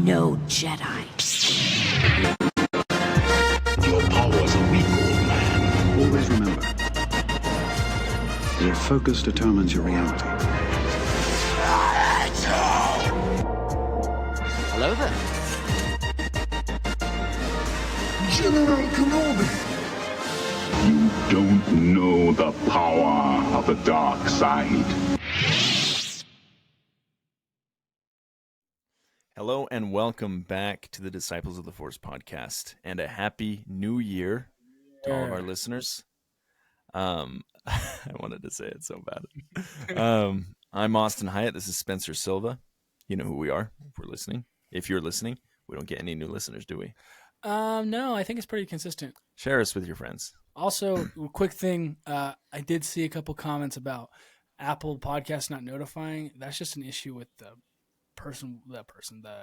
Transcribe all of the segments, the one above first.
no Jedi. Your powers are weak, old man. Always remember, your focus determines your reality. Hello there. General Kenobi! You don't know the power of the dark side. Hello and welcome back to the Disciples of the Force podcast, and a happy new year to all of our listeners. I wanted to say it so bad. I'm Austin Hyatt. This is Spencer Silva. You know who we are if we're listening. If you're listening, we don't get any new listeners, do we? No, I think it's pretty consistent. Share us with your friends. Also, quick thing, I did see a couple comments about Apple Podcasts not notifying. That's just an issue with the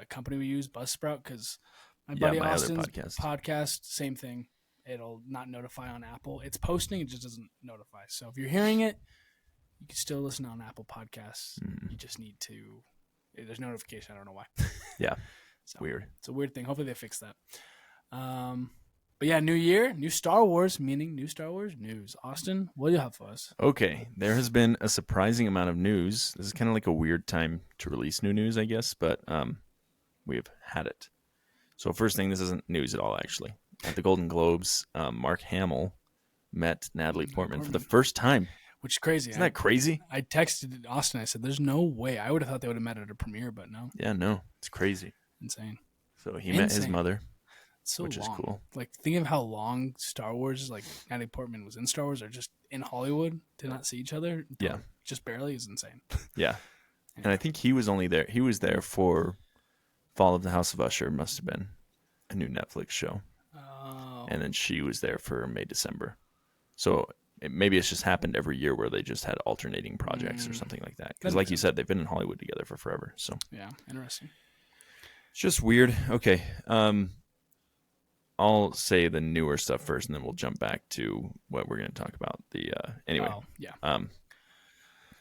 company we use, Buzzsprout, because my buddy Austin's podcast, same thing. It'll not notify on Apple. It's posting, it just doesn't notify. So if you're hearing it, you can still listen on Apple Podcasts. You just need to, there's notification. I don't know why. Yeah, so, weird. It's a weird thing. Hopefully they fix that. But yeah, new year, new Star Wars, meaning new Star Wars news. Austin, what do you have for us? Okay, there has been a surprising amount of news. This is kind of like a weird time to release new news, I guess, but we've had it. So first thing, this isn't news at all, actually. At the Golden Globes, Mark Hamill met Natalie Portman for the first time. Which is crazy. Isn't that crazy? I texted Austin. I said, there's no way. I would have thought they would have met at a premiere, but no. Yeah, no. It's crazy. Insane. So he met his mother. So which long. Is cool. Like, think of how long Star Wars, like Natalie Portman was in Star Wars, or just in Hollywood to not see each other. Yeah, just barely is insane. Yeah, and I think he was only there. He was there for Fall of the House of Usher. Must have been a new Netflix show. Oh. And then she was there for May-December. So maybe it's just happened every year where they just had alternating projects or something like that. Because, like you said, they've been in Hollywood together for forever. So yeah, interesting. It's just weird. Okay. I'll say the newer stuff first, and then we'll jump back to what we're going to talk about. Anyway. Oh, yeah.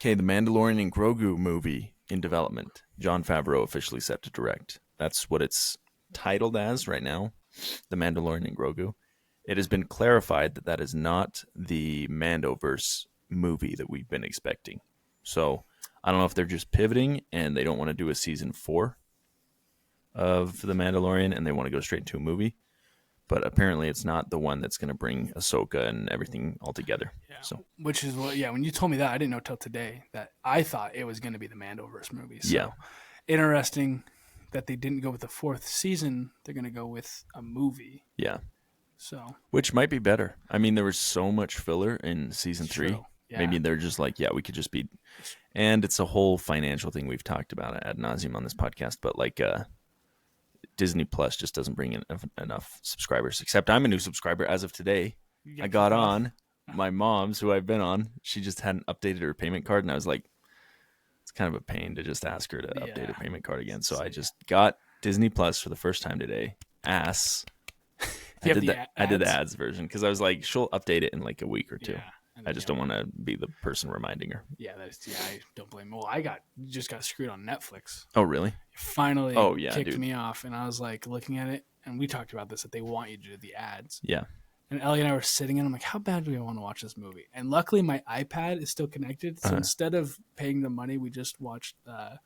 Okay, the Mandalorian and Grogu movie in development. Jon Favreau officially set to direct. That's what it's titled as right now, The Mandalorian and Grogu. It has been clarified that that is not the Mandoverse movie that we've been expecting. So I don't know if they're just pivoting and they don't want to do a season 4 of The Mandalorian and they want to go straight into a movie. But apparently it's not the one that's going to bring Ahsoka and everything all together. Yeah. So, which is what, when you told me that, I didn't know till today that I thought it was going to be the Mandoverse movie. So yeah. Interesting that they didn't go with the 4th season. They're going to go with a movie. Yeah. So, which might be better. I mean, there was so much filler in season 3. Yeah. Maybe they're just like, we could just be, and it's a whole financial thing we've talked about ad nauseum on this podcast, but like, Disney Plus just doesn't bring in enough subscribers, except I'm a new subscriber as of today. I got on my mom's, who I've been on. She just hadn't updated her payment card. And I was like, it's kind of a pain to just ask her to update her payment card again. So I just got Disney Plus for the first time today. I did the ads version because I was like, she'll update it in like a week or two. I just don't want to be the person reminding her. Yeah, I don't blame her. Well, I just got screwed on Netflix. Oh, really? Finally kicked me off, and I was like looking at it, and we talked about this, that they want you to do the ads. Yeah. And Ellie and I were sitting in, I'm like, how bad do we want to watch this movie? And luckily my iPad is still connected, so instead of paying the money, we just watched the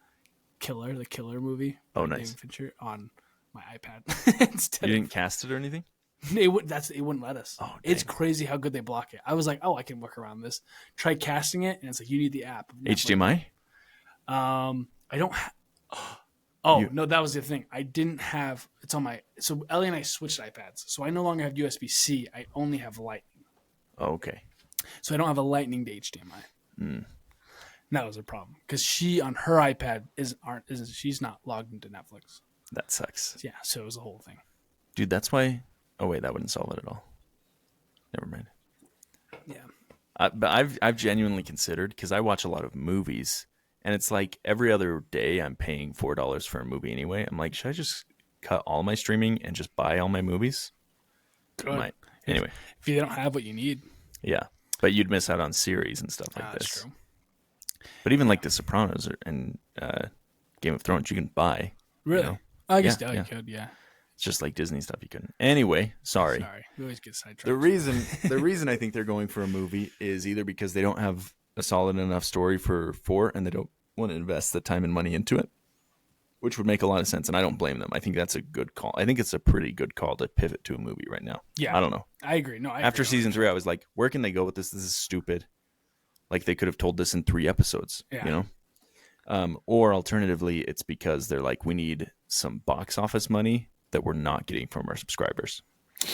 Killer movie. Oh, nice. David Fincher on my iPad. You didn't cast it or anything? It wouldn't let us. Oh, it's crazy how good they block it. I was like, I can work around this. Try casting it, and it's like, you need the app. HDMI? I don't no, that was the thing. I didn't have, it's on my, so Ellie and I switched iPads. So I no longer have USB-C. I only have Lightning. Oh, okay. So I don't have a Lightning to HDMI. That was a problem. Because she, on her iPad, she's not logged into Netflix. That sucks. Yeah, so it was a whole thing. Dude, that's why... Oh, wait, that wouldn't solve it at all. Never mind. Yeah. But I've genuinely considered, because I watch a lot of movies, and it's like every other day I'm paying $4 for a movie anyway. I'm like, should I just cut all my streaming and just buy all my movies? Good. Anyway. If you don't have what you need. Yeah. But you'd miss out on series and stuff like this. That's true. But even like The Sopranos and Game of Thrones, you can buy. Really? You know? I guess you could, yeah. It's just like Disney stuff you couldn't. Anyway, sorry. We always get sidetracked. The reason I think they're going for a movie is either because they don't have a solid enough story for 4 and they don't want to invest the time and money into it, which would make a lot of sense, and I don't blame them. I think that's a good call. I think it's a pretty good call to pivot to a movie right now. Yeah. I don't know. I agree. No, After season 3, I was like, where can they go with this? This is stupid. Like, they could have told this in 3 episodes, Or alternatively, it's because they're like, we need some box office money that we're not getting from our subscribers.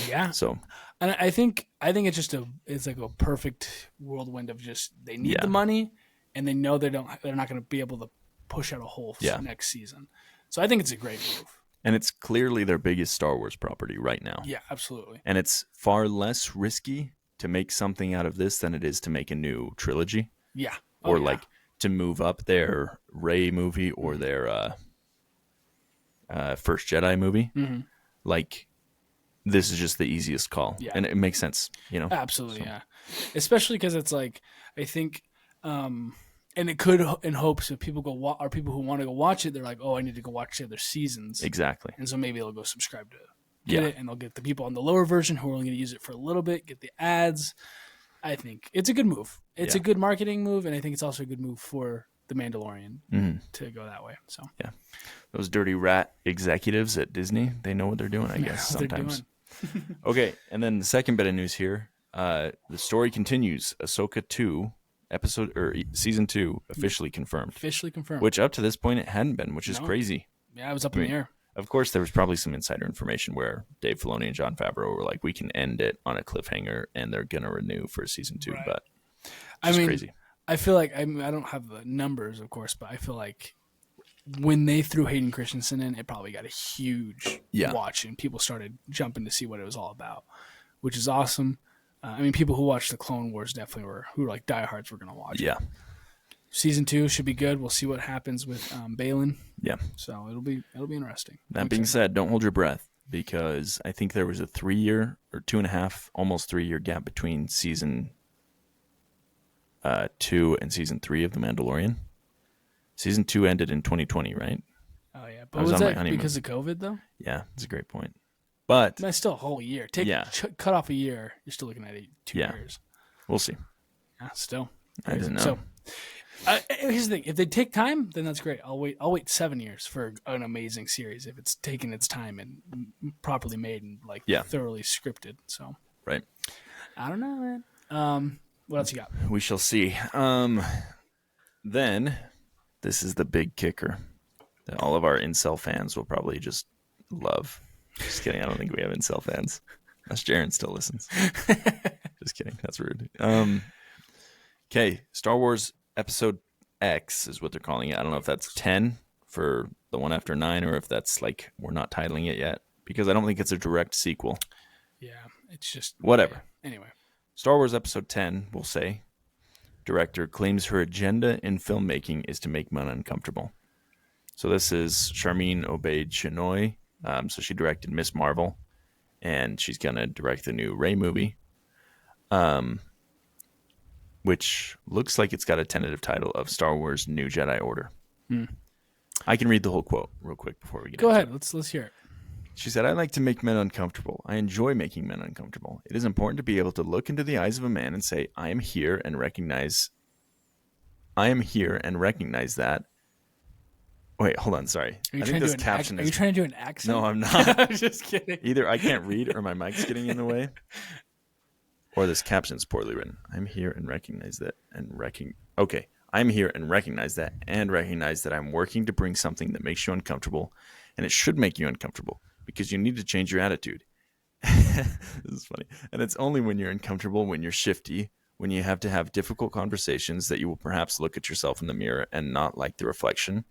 Yeah. So, and I think it's just it's like a perfect whirlwind of just they need the money, and they know they're not going to be able to push out a whole next season. So I think it's a great move. And it's clearly their biggest Star Wars property right now. Yeah, absolutely. And it's far less risky to make something out of this than it is to make a new trilogy. Yeah. Or like to move up their Rey movie or their first Jedi movie. Mm-hmm. Like, this is just the easiest call. Yeah. And it makes sense, Absolutely, so. Yeah. Especially because it's like, I think, and it could, in hopes if people go, or people who want to go watch it, they're like, oh, I need to go watch the other seasons. Exactly. And so maybe they'll go subscribe to get it, and they'll get the people on the lower version who are only going to use it for a little bit, get the ads. I think it's a good move. It's a good marketing move, and I think it's also a good move for The Mandalorian to go that way. So yeah, those dirty rat executives at Disney, they know what they're doing, I guess, sometimes. Okay, and then the second bit of news here, the story continues. Ahsoka 2 season 2 officially confirmed. Which up to this point it hadn't been, which is crazy. Yeah, it was up in the air. Of course, there was probably some insider information where Dave Filoni and Jon Favreau were like, we can end it on a cliffhanger and they're going to renew for season 2. Right. But it's crazy. I feel like, I don't have the numbers, of course, but I feel like when they threw Hayden Christensen in, it probably got a huge watch and people started jumping to see what it was all about, which is awesome. People who watched the Clone Wars definitely who were like diehards were going to watch it. Yeah. Season 2 should be good. We'll see what happens with Balin. Yeah. So it'll be interesting. That being said, don't hold your breath because I think there was a 3-year or 2.5, almost 3-year gap between season 2 and season 3 of The Mandalorian. Season 2 ended in 2020, right? Oh yeah, but was that because of COVID though? Yeah, that's a great point. But that's still a whole year. Cut off a year, you're still looking at 2 years. We'll see. Yeah, still. I don't know. So, here's the thing: if they take time, then that's great. I'll wait 7 years for an amazing series if it's taken its time and properly made and thoroughly scripted. So right. I don't know, man. What else you got? We shall see. Then this is the big kicker that all of our incel fans will probably just love. Just kidding. I don't think we have incel fans. Unless Jaren still listens. Just kidding. That's rude. Okay. Star Wars Episode X is what they're calling it. I don't know if that's 10 for the one after 9 or if that's like we're not titling it yet because I don't think it's a direct sequel. Yeah. It's just whatever. Anyway. Star Wars Episode 10, we'll say. Director claims her agenda in filmmaking is to make men uncomfortable. So this is Charmin Obaid-Chinoy. So she directed Miss Marvel, and she's going to direct the new Rey movie, which looks like it's got a tentative title of Star Wars New Jedi Order. I can read the whole quote real quick before we get into it. Go ahead. Let's hear it. She said, I like to make men uncomfortable. I enjoy making men uncomfortable. It is important to be able to look into the eyes of a man and say, I am here and recognize that. Wait, hold on. Sorry. I think this caption is... Are you trying to do an accent? No, I'm not. I'm just kidding. Either I can't read or my mic's getting in the way. Or this caption's poorly written. I'm here and recognize that Okay. I'm here and recognize that I'm working to bring something that makes you uncomfortable, and it should make you uncomfortable because you need to change your attitude. This is funny. And it's only when you're uncomfortable, when you're shifty, when you have to have difficult conversations that you will perhaps look at yourself in the mirror and not like the reflection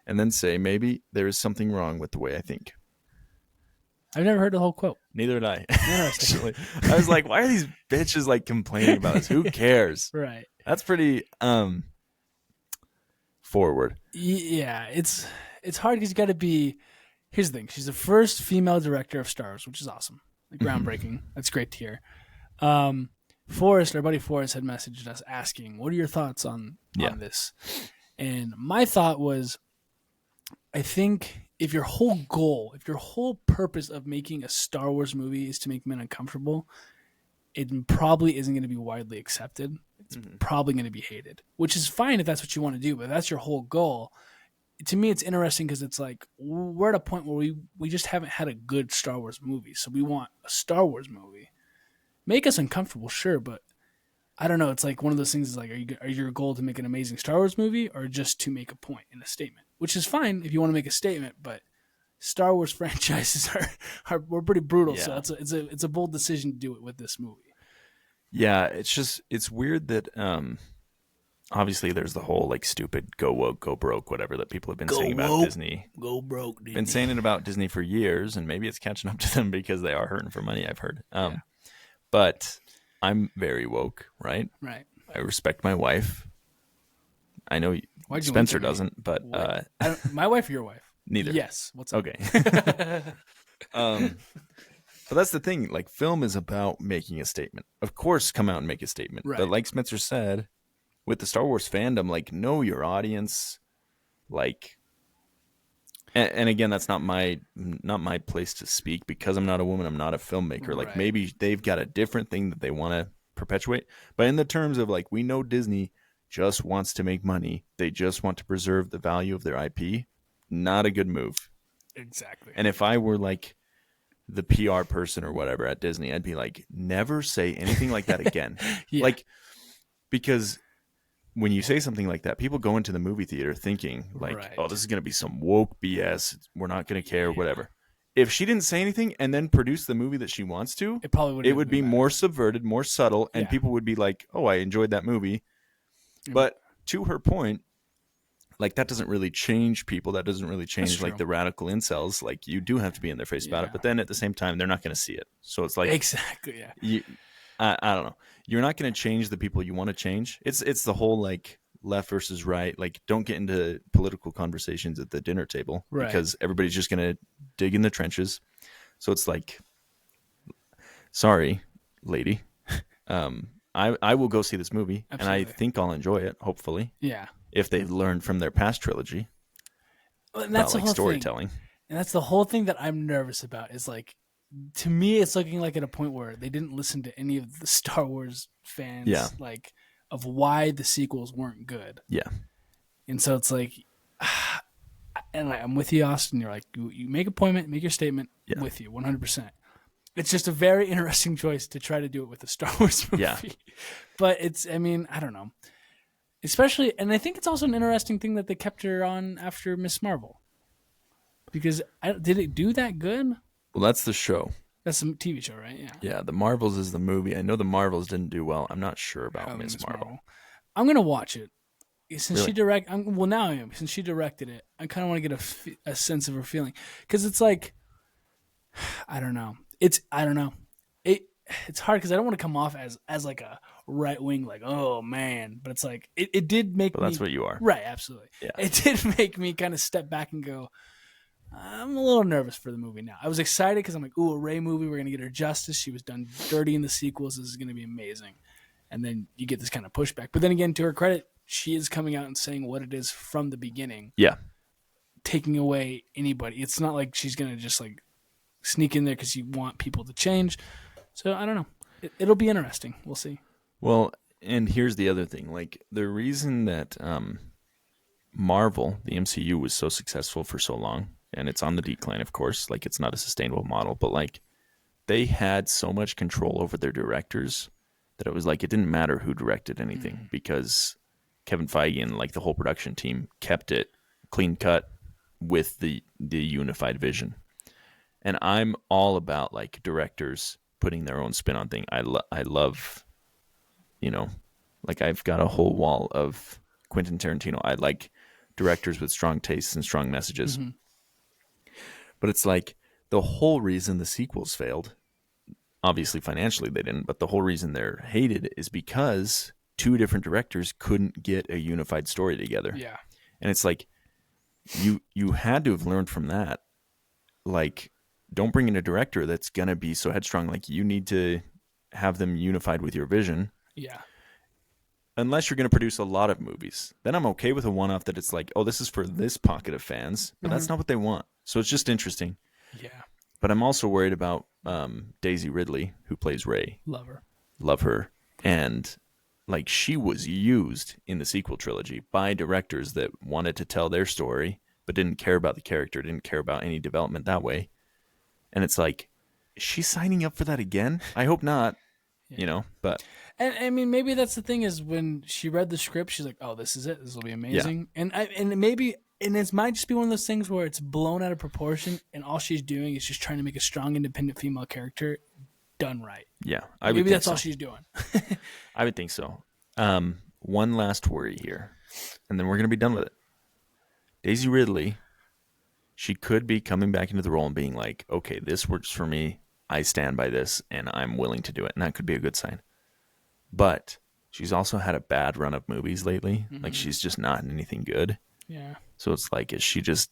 and then say, maybe there is something wrong with the way I think. I've never heard the whole quote. Neither did I. Actually, I was like, why are these bitches like complaining about this? Who cares? Right. That's pretty forward. Yeah, it's hard because you got to be. Here's the thing: she's the first female director of Star Wars, which is awesome, groundbreaking. That's great to hear. Forrest, our buddy Forrest, had messaged us asking, "What are your thoughts on this?" And my thought was, I think if your whole goal, if your whole purpose of making a Star Wars movie is to make men uncomfortable, it probably isn't going to be widely accepted. It's probably going to be hated, which is fine if that's what you want to do, but if that's your whole goal. To me, it's interesting because it's like we're at a point where we just haven't had a good Star Wars movie, so we want a Star Wars movie. Make us uncomfortable, sure, but I don't know. It's like one of those things is like, are your goal to make an amazing Star Wars movie or just to make a point in a statement? Which is fine if you want to make a statement, but Star Wars franchises we're pretty brutal, so it's a bold decision to do it with this movie. Yeah, it's weird that obviously there's the whole like stupid go woke, go broke, whatever that people have been saying about Disney. Go broke, Disney. Been saying it about Disney for years, and maybe it's catching up to them because they are hurting for money, I've heard. But I'm very woke, right? Right. I respect my wife. I know Spencer doesn't, but my wife or your wife? Neither. Yes. What's up? Okay. But that's the thing. Like, film is about making a statement. Of course, come out and make a statement. Right. But like Spencer said, with the Star Wars fandom, like, know your audience. Like, and again, that's not my place to speak because I'm not a woman. I'm not a filmmaker. Like, maybe they've got a different thing that they want to perpetuate. But in the terms of, like, we know Disney just wants to make money. They just want to preserve the value of their IP. Not a good move. Exactly. And if I were, like, the PR person or whatever at Disney, I'd be like, never say anything like that again. Like, because when you say something like that, people go into the movie theater thinking like, oh, this is going to be some woke BS. We're not going to care, whatever. If she didn't say anything and then produce the movie that she wants to, it would be more subverted, more subtle, and people would be like, oh, I enjoyed that movie. But to her point, like, that doesn't really change people. That doesn't really change, like, the radical incels. Like, you do have to be in their face about it. But then at the same time, they're not going to see it. So it's like... Exactly, yeah. I don't know. You're not going to change the people you want to change. It's the whole, like, left versus right. Like, don't get into political conversations at the dinner table. Because everybody's just going to dig in the trenches. So it's like, sorry, lady. I will go see this movie. Absolutely. And I think I'll enjoy it, hopefully. Yeah. If they've learned from their past trilogy, and that's about, like, storytelling. And that's the whole thing that I'm nervous about. Is like, to me, it's looking like at a point where they didn't listen to any of the Star Wars fans, like, of why the sequels weren't good. Yeah, and so it's like, and I'm with you, Austin. You're like, you make a point, make your statement. With you, 100%. It's just a very interesting choice to try to do it with a Star Wars movie. Yeah, but I mean, I don't know. Especially, and I think it's also an interesting thing that they kept her on after Ms. Marvel. Because did it do that good? Well, that's the show. That's the TV show, right? Yeah. Yeah, The Marvels is the movie. I know The Marvels didn't do well. I'm not sure about Ms. Marvel. I'm gonna watch it since she since she directed it. I kind of want to get a sense of her feeling because it's like, I don't know. It's hard because I don't want to come off as like a right wing, like, oh man, but it's like it did make me. That's what you are, right? Absolutely. Yeah. It did make me kind of step back and go, I'm a little nervous for the movie now. I was excited because I'm like, ooh, a Rey movie. We're gonna get her justice. She was done dirty in the sequels. This is gonna be amazing. And then you get this kind of pushback. But then again, to her credit, she is coming out and saying what it is from the beginning. Yeah. Taking away anybody. It's not like she's gonna just like sneak in there because you want people to change. So I don't know. It'll be interesting. We'll see. Well, and here's the other thing. Like, the reason that Marvel, the MCU, was so successful for so long, and it's on the decline, of course. Like, it's not a sustainable model, but like, they had so much control over their directors that it was like it didn't matter who directed anything because Kevin Feige and like the whole production team kept it clean cut with the unified vision. And I'm all about like directors putting their own spin on things. I love, you know, like, I've got a whole wall of Quentin Tarantino. I like directors with strong tastes and strong messages. Mm-hmm. But it's like the whole reason the sequels failed, obviously financially they didn't, but the whole reason they're hated is because two different directors couldn't get a unified story together. Yeah. And it's like, you had to have learned from that. Like, don't bring in a director that's going to be so headstrong. Like, you need to have them unified with your vision. Yeah. Unless you're going to produce a lot of movies. Then I'm okay with a one-off that it's like, oh, this is for this pocket of fans. But that's not what they want. So it's just interesting. Yeah. But I'm also worried about Daisy Ridley, who plays Rey. Love her. And like, she was used in the sequel trilogy by directors that wanted to tell their story, but didn't care about the character, didn't care about any development that way. And it's like, is she signing up for that again? I hope not. Yeah. But and I mean, maybe that's the thing, is when she read the script, she's like, "Oh, this is it. This will be amazing." Yeah. And it might just be one of those things where it's blown out of proportion, and all she's doing is just trying to make a strong, independent female character done right. Yeah, maybe that's all she's doing. I would think so. One last worry here, and then we're gonna be done with it. Daisy Ridley, she could be coming back into the role and being like, "Okay, this works for me. I stand by this, and I'm willing to do it," and that could be a good sign. But she's also had a bad run of movies lately. Mm-hmm. Like, she's just not in anything good. Yeah. So it's like, is she just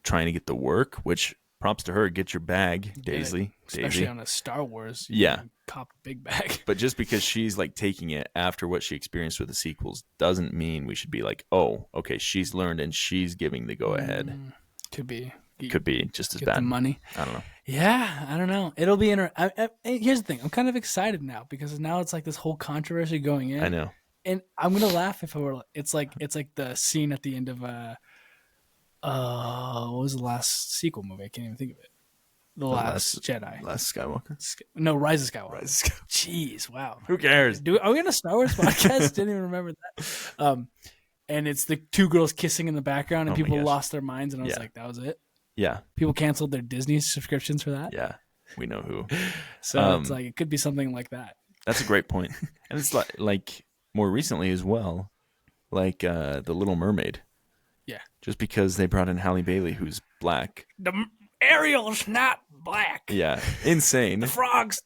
trying to get the work? Which, props to her. Get your bag, Daisy. Especially on a Star Wars. Yeah. Cop big bag. But just because she's like taking it after what she experienced with the sequels doesn't mean we should be like, oh, okay, she's learned and she's giving the go ahead. Could be. Could be just as get bad. The money. I don't know. Yeah, I don't know. It'll be here's the thing. I'm kind of excited now because now it's like this whole controversy going in. I know. And I'm gonna laugh if it were. It's like the scene at the end of what was the last sequel movie? I can't even think of it. The Last Jedi. Last Skywalker. No, Rise of Skywalker. Jeez, wow. Who cares? Are we on a Star Wars podcast? Didn't even remember that. And it's the two girls kissing in the background, and people lost their minds, and I was like, that was it. Yeah. People canceled their Disney subscriptions for that. Yeah. We know who. So it's like, it could be something like that. That's a great point. And it's like more recently as well, like The Little Mermaid. Yeah. Just because they brought in Halle Bailey, who's black. Ariel's not black. Yeah. Insane. The frogs.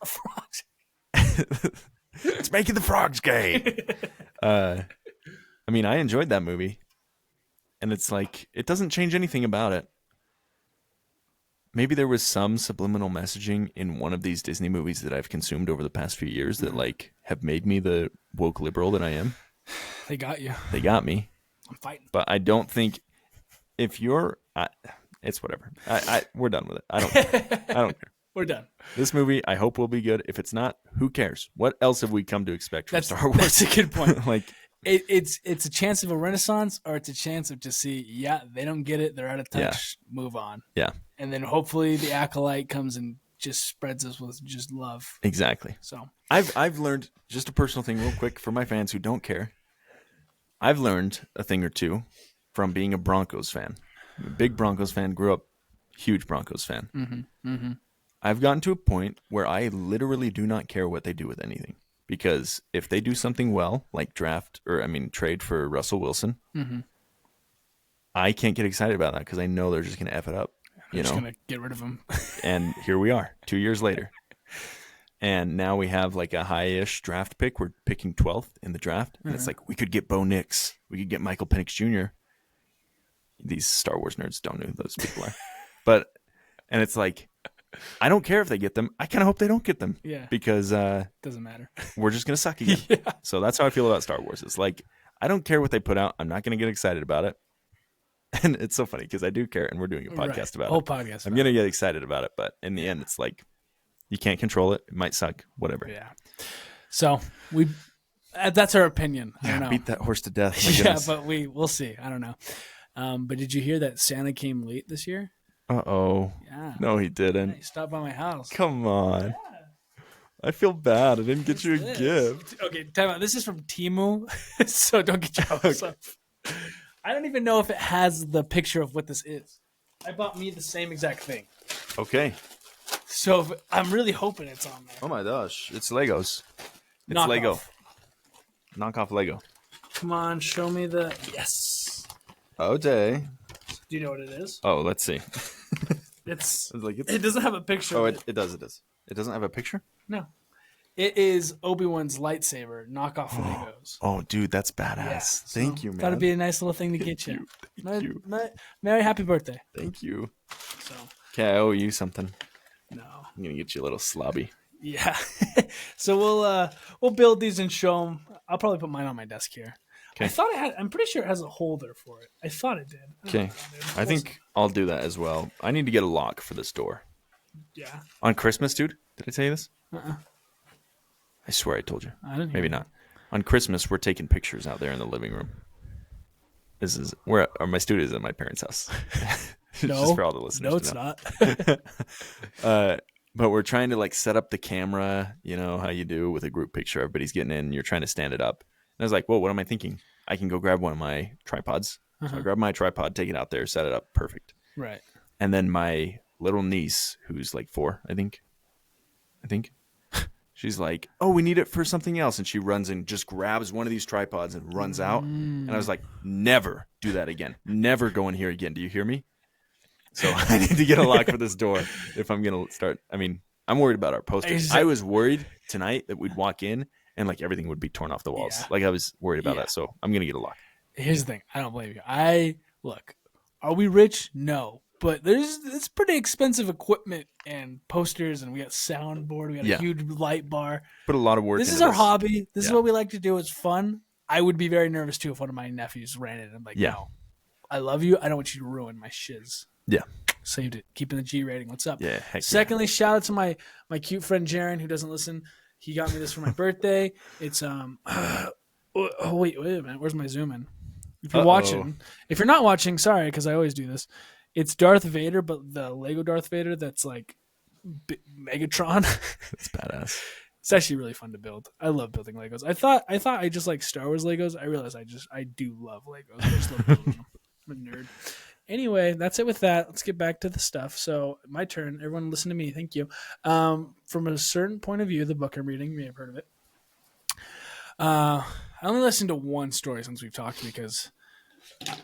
It's making the frogs gay. I mean, I enjoyed that movie. And it's like, it doesn't change anything about it. Maybe there was some subliminal messaging in one of these Disney movies that I've consumed over the past few years that like have made me the woke liberal that I am. They got you. They got me. I'm fighting. But I don't think if you're, it's whatever. We're done with it. I don't care. We're done. This movie, I hope, will be good. If it's not, who cares? What else have we come to expect from Star Wars? That's a good point. Like, it's a chance of a renaissance, or it's a chance of just they don't get it, they're out of touch, move on. Yeah. And then hopefully the acolyte comes and just spreads us with just love. Exactly. So I've learned, just a personal thing real quick for my fans who don't care. I've learned a thing or two from being a Broncos fan. I'm a big Broncos fan, grew up huge Broncos fan. Mm-hmm. Mm-hmm. I've gotten to a point where I literally do not care what they do with anything. Because if they do something well, like trade for Russell Wilson, mm-hmm. I can't get excited about that because I know they're just going to F it up. They're just going to get rid of him. And here we are, 2 years later. And now we have like a high-ish draft pick. We're picking 12th in the draft. And it's like, we could get Bo Nix. We could get Michael Penix Jr. These Star Wars nerds don't know who those people are. And it's like, I don't care if they get them. I kind of hope they don't get them. Yeah. Because doesn't matter. We're just going to suck again. Yeah. So that's how I feel about Star Wars. It's like, I don't care what they put out. I'm not going to get excited about it. And it's so funny because I do care, and we're doing a podcast about it. Whole podcast. I'm going to get excited about it, but in the end, it's like, you can't control it. It might suck. Whatever. Yeah. So that's our opinion. I don't know. Beat that horse to death. My goodness. But we'll see. I don't know. But did you hear that Santa came late this year? Uh-oh. Yeah. No, he didn't. He stopped by my house. Come on. Yeah. I feel bad. I didn't get you a gift. Okay, time out. This is from Temu, so don't get your hopes up. I don't even know if it has the picture of what this is. I bought me the same exact thing. Okay. So I'm really hoping it's on there. Oh my gosh. It's Legos. It's Knockoff. Lego. Knockoff Lego. Come on, show me the... Yes. Okay. Do you know what it is? Oh, let's see. It doesn't have a picture. Oh, it does. It doesn't have a picture? No. It is Obi-Wan's lightsaber, knockoff Legos. Oh, dude, that's badass. Yeah, Thank you, man. Thought it'd be a nice little thing to get you. Thank you. Merry happy birthday. Thank you. So. Okay, I owe you something. No. I'm going to get you a little slobby. Yeah. So we'll build these and show them. I'll probably put mine on my desk here. I thought it had. I'm pretty sure it has a holder for it. I thought it did. Okay. I think I'll do that as well. I need to get a lock for this door. Yeah. On Christmas, dude? Did I tell you this? I swear I told you. I didn't. Maybe not. On Christmas, we're taking pictures out there in the living room. This is where my studio is at my parents' house. No, just for all the listeners. No, it's not. But we're trying to like set up the camera, you know how you do with a group picture. Everybody's getting in, you're trying to stand it up. And I was like, whoa, what am I thinking? I can go grab one of my tripods. So I grab my tripod, take it out there, set it up. Perfect. Right. And then my little niece, who's like 4, I think. She's like, oh, we need it for something else. And she runs and just grabs one of these tripods and runs out. And I was like, never do that again. Never go in here again. Do you hear me? So I need to get a lock for this door if I'm going to start. I mean, I'm worried about our posters. I was worried tonight that we'd walk in and like everything would be torn off the walls. Yeah. Like I was worried about that. So I'm going to get a lock. Here's the thing. I don't blame you. Look, are we rich? No. But it's pretty expensive equipment and posters, and we got soundboard. We got a huge light bar. Put a lot of work. This is our hobby. This is what we like to do. It's fun. I would be very nervous too if one of my nephews ran it. I'm like, no, I love you. I don't want you to ruin my shiz. Yeah. Saved it. Keeping the G rating. What's up? Yeah. Secondly, shout out to my cute friend Jaron who doesn't listen. He got me this for my birthday. It's wait a minute. Where's my zoom in? If you're watching, if you're not watching, sorry, because I always do this. It's Darth Vader, but the Lego Darth Vader that's like Megatron. That's badass. It's actually really fun to build. I love building Legos. I thought I just like Star Wars Legos. I realized I do love Legos. I just love building them. I'm a nerd. Anyway, that's it with that. Let's get back to the stuff. So my turn. Everyone listen to me. Thank you. From a certain point of view, the book I'm reading, you may have heard of it. I only listened to one story since we've talked because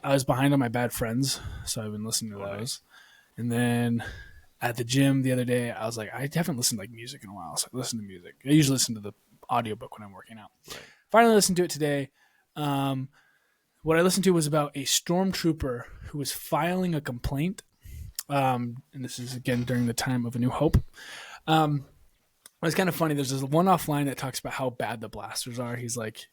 I was behind on my Bad Friends, so I've been listening to those. And then at the gym the other day, I was like, I haven't listened to like music in a while, so I listened to music. I usually listen to the audiobook when I'm working out. Right. Finally listened to it today. What I listened to was about a stormtrooper who was filing a complaint. And this is, again, during the time of A New Hope. It's kind of funny. There's this one-off line that talks about how bad the blasters are. He's like,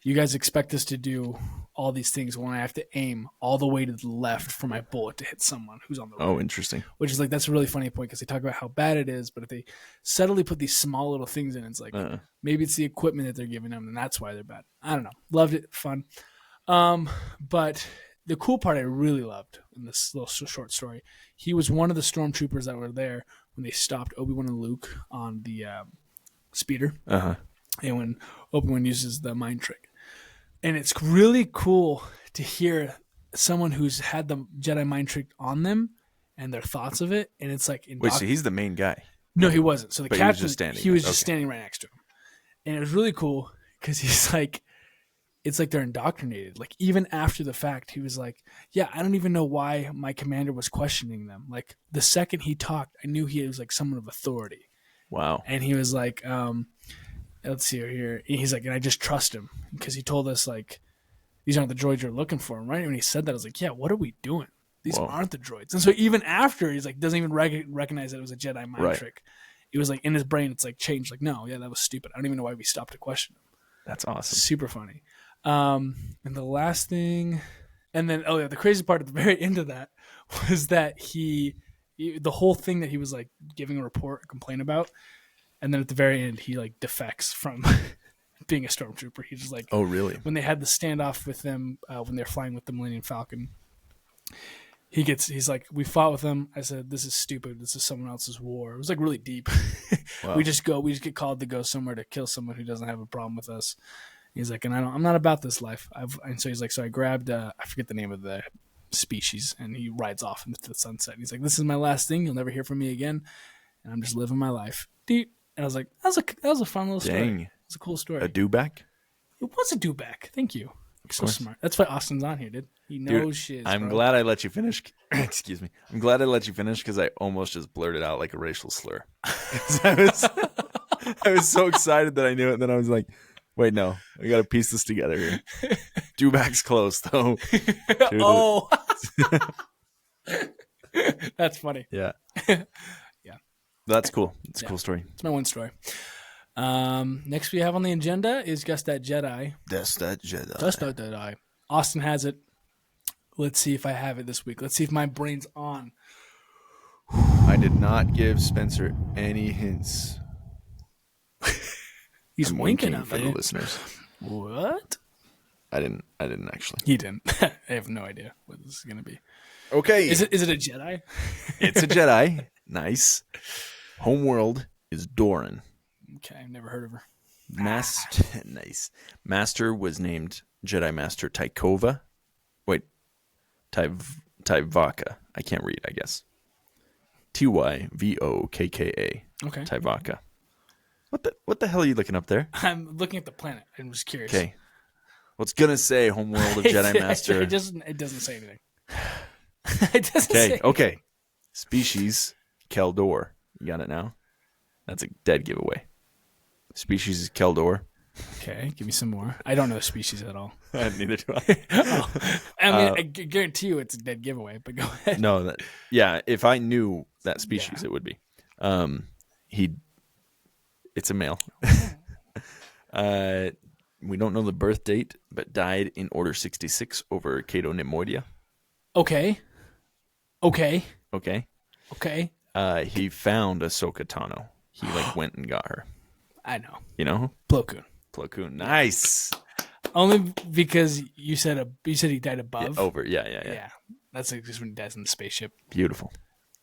you guys expect us to do all these things when I have to aim all the way to the left for my bullet to hit someone who's on the right. Oh, interesting. Which is like, that's a really funny point because they talk about how bad it is, but if they subtly put these small little things in, it's like, maybe it's the equipment that they're giving them and that's why they're bad. I don't know. Loved it. Fun. But the cool part I really loved in this little short story, he was one of the stormtroopers that were there when they stopped Obi-Wan and Luke on the speeder. And when Obi-Wan uses the mind trick. And it's really cool to hear someone who's had the Jedi mind trick on and their thoughts of it. And it's like, wait, so he's the main guy? No, he wasn't. So the captain, he was just standing. He was just standing right next to him. And it was really cool because he's like, it's like they're indoctrinated. Like even after the fact, he was like, yeah, I don't even know why my commander was questioning them. Like the second he talked, I knew he was like someone of authority. Wow. And he was like, let's see here. He's like, and I just trust him because he told us like, these aren't the droids you're looking for. And right when he said that, I was like, yeah, what are we doing? These aren't the droids. And so even after, he's like, doesn't even recognize that it was a Jedi mind trick. It was like in his brain, it's like changed. Like, no, yeah, that was stupid. I don't even know why we stopped to question him. That's awesome. Super funny. And the last thing, and then, the crazy part at the very end of that was that the whole thing that he was like giving a complaint about. And then at the very end, he like defects from being a stormtrooper. He's just like, oh, really? When they had the standoff with them, when they're flying with the Millennium Falcon, he's like, we fought with them. I said, this is stupid. This is someone else's war. It was like really deep. Wow. We just get called to go somewhere to kill someone who doesn't have a problem with us. He's like, and I'm not about this life. And so he's like, so I grabbed, I forget the name of the species, and he rides off into the sunset. And he's like, this is my last thing. You'll never hear from me again. And I'm just living my life. Deep. And I was like, that was a fun little story. Dang. It was a cool story. A do-back? It was a do-back. Thank you. You're so smart. That's why Austin's on here, dude. He knows shit. I'm glad I let you finish. Excuse me. I'm glad I let you finish because I almost just blurted out like a racial slur. I was so excited that I knew it. And then I was like, wait, no. I got to piece this together here. Do-back's close, though. Oh. That's funny. Yeah. That's cool. It's a cool story. It's my one story. Next we have on the agenda is Guess That Jedi. That's that Jedi. Just That Jedi. Austin has it. Let's see if I have it this week. Let's see if my brain's on. I did not give Spencer any hints. He's winking at for me. the listeners. What? I didn't actually. He didn't. I have no idea what this is going to be. Okay. Is it a Jedi? It's a Jedi. Nice. Homeworld is Doran. Okay, I've never heard of her. Nice. Master was named Jedi Master Tyvaka. Wait. Tyvaka. I can't read, I guess. Tyvokka. Okay. Tyvaka. What the hell are you looking up there? I'm looking at the planet. I'm just curious. Okay. Well, it's gonna say Homeworld of Jedi Master. It doesn't say anything. It doesn't say. Okay. Species Keldor. You got it now? That's a dead giveaway. Species is Keldor. Okay, give me some more. I don't know species at all. Neither do I. I mean, I guarantee you it's a dead giveaway, but go ahead. No, if I knew that species, it would be. It's a male. We don't know the birth date, but died in Order 66 over Cato Nemoidia. Okay. He found Ahsoka Tano. He went and got her. I know. You know? Plo Koon. Nice. Only because you said he died above. Yeah, over. Yeah. Yeah. That's just when he dies in the spaceship. Beautiful.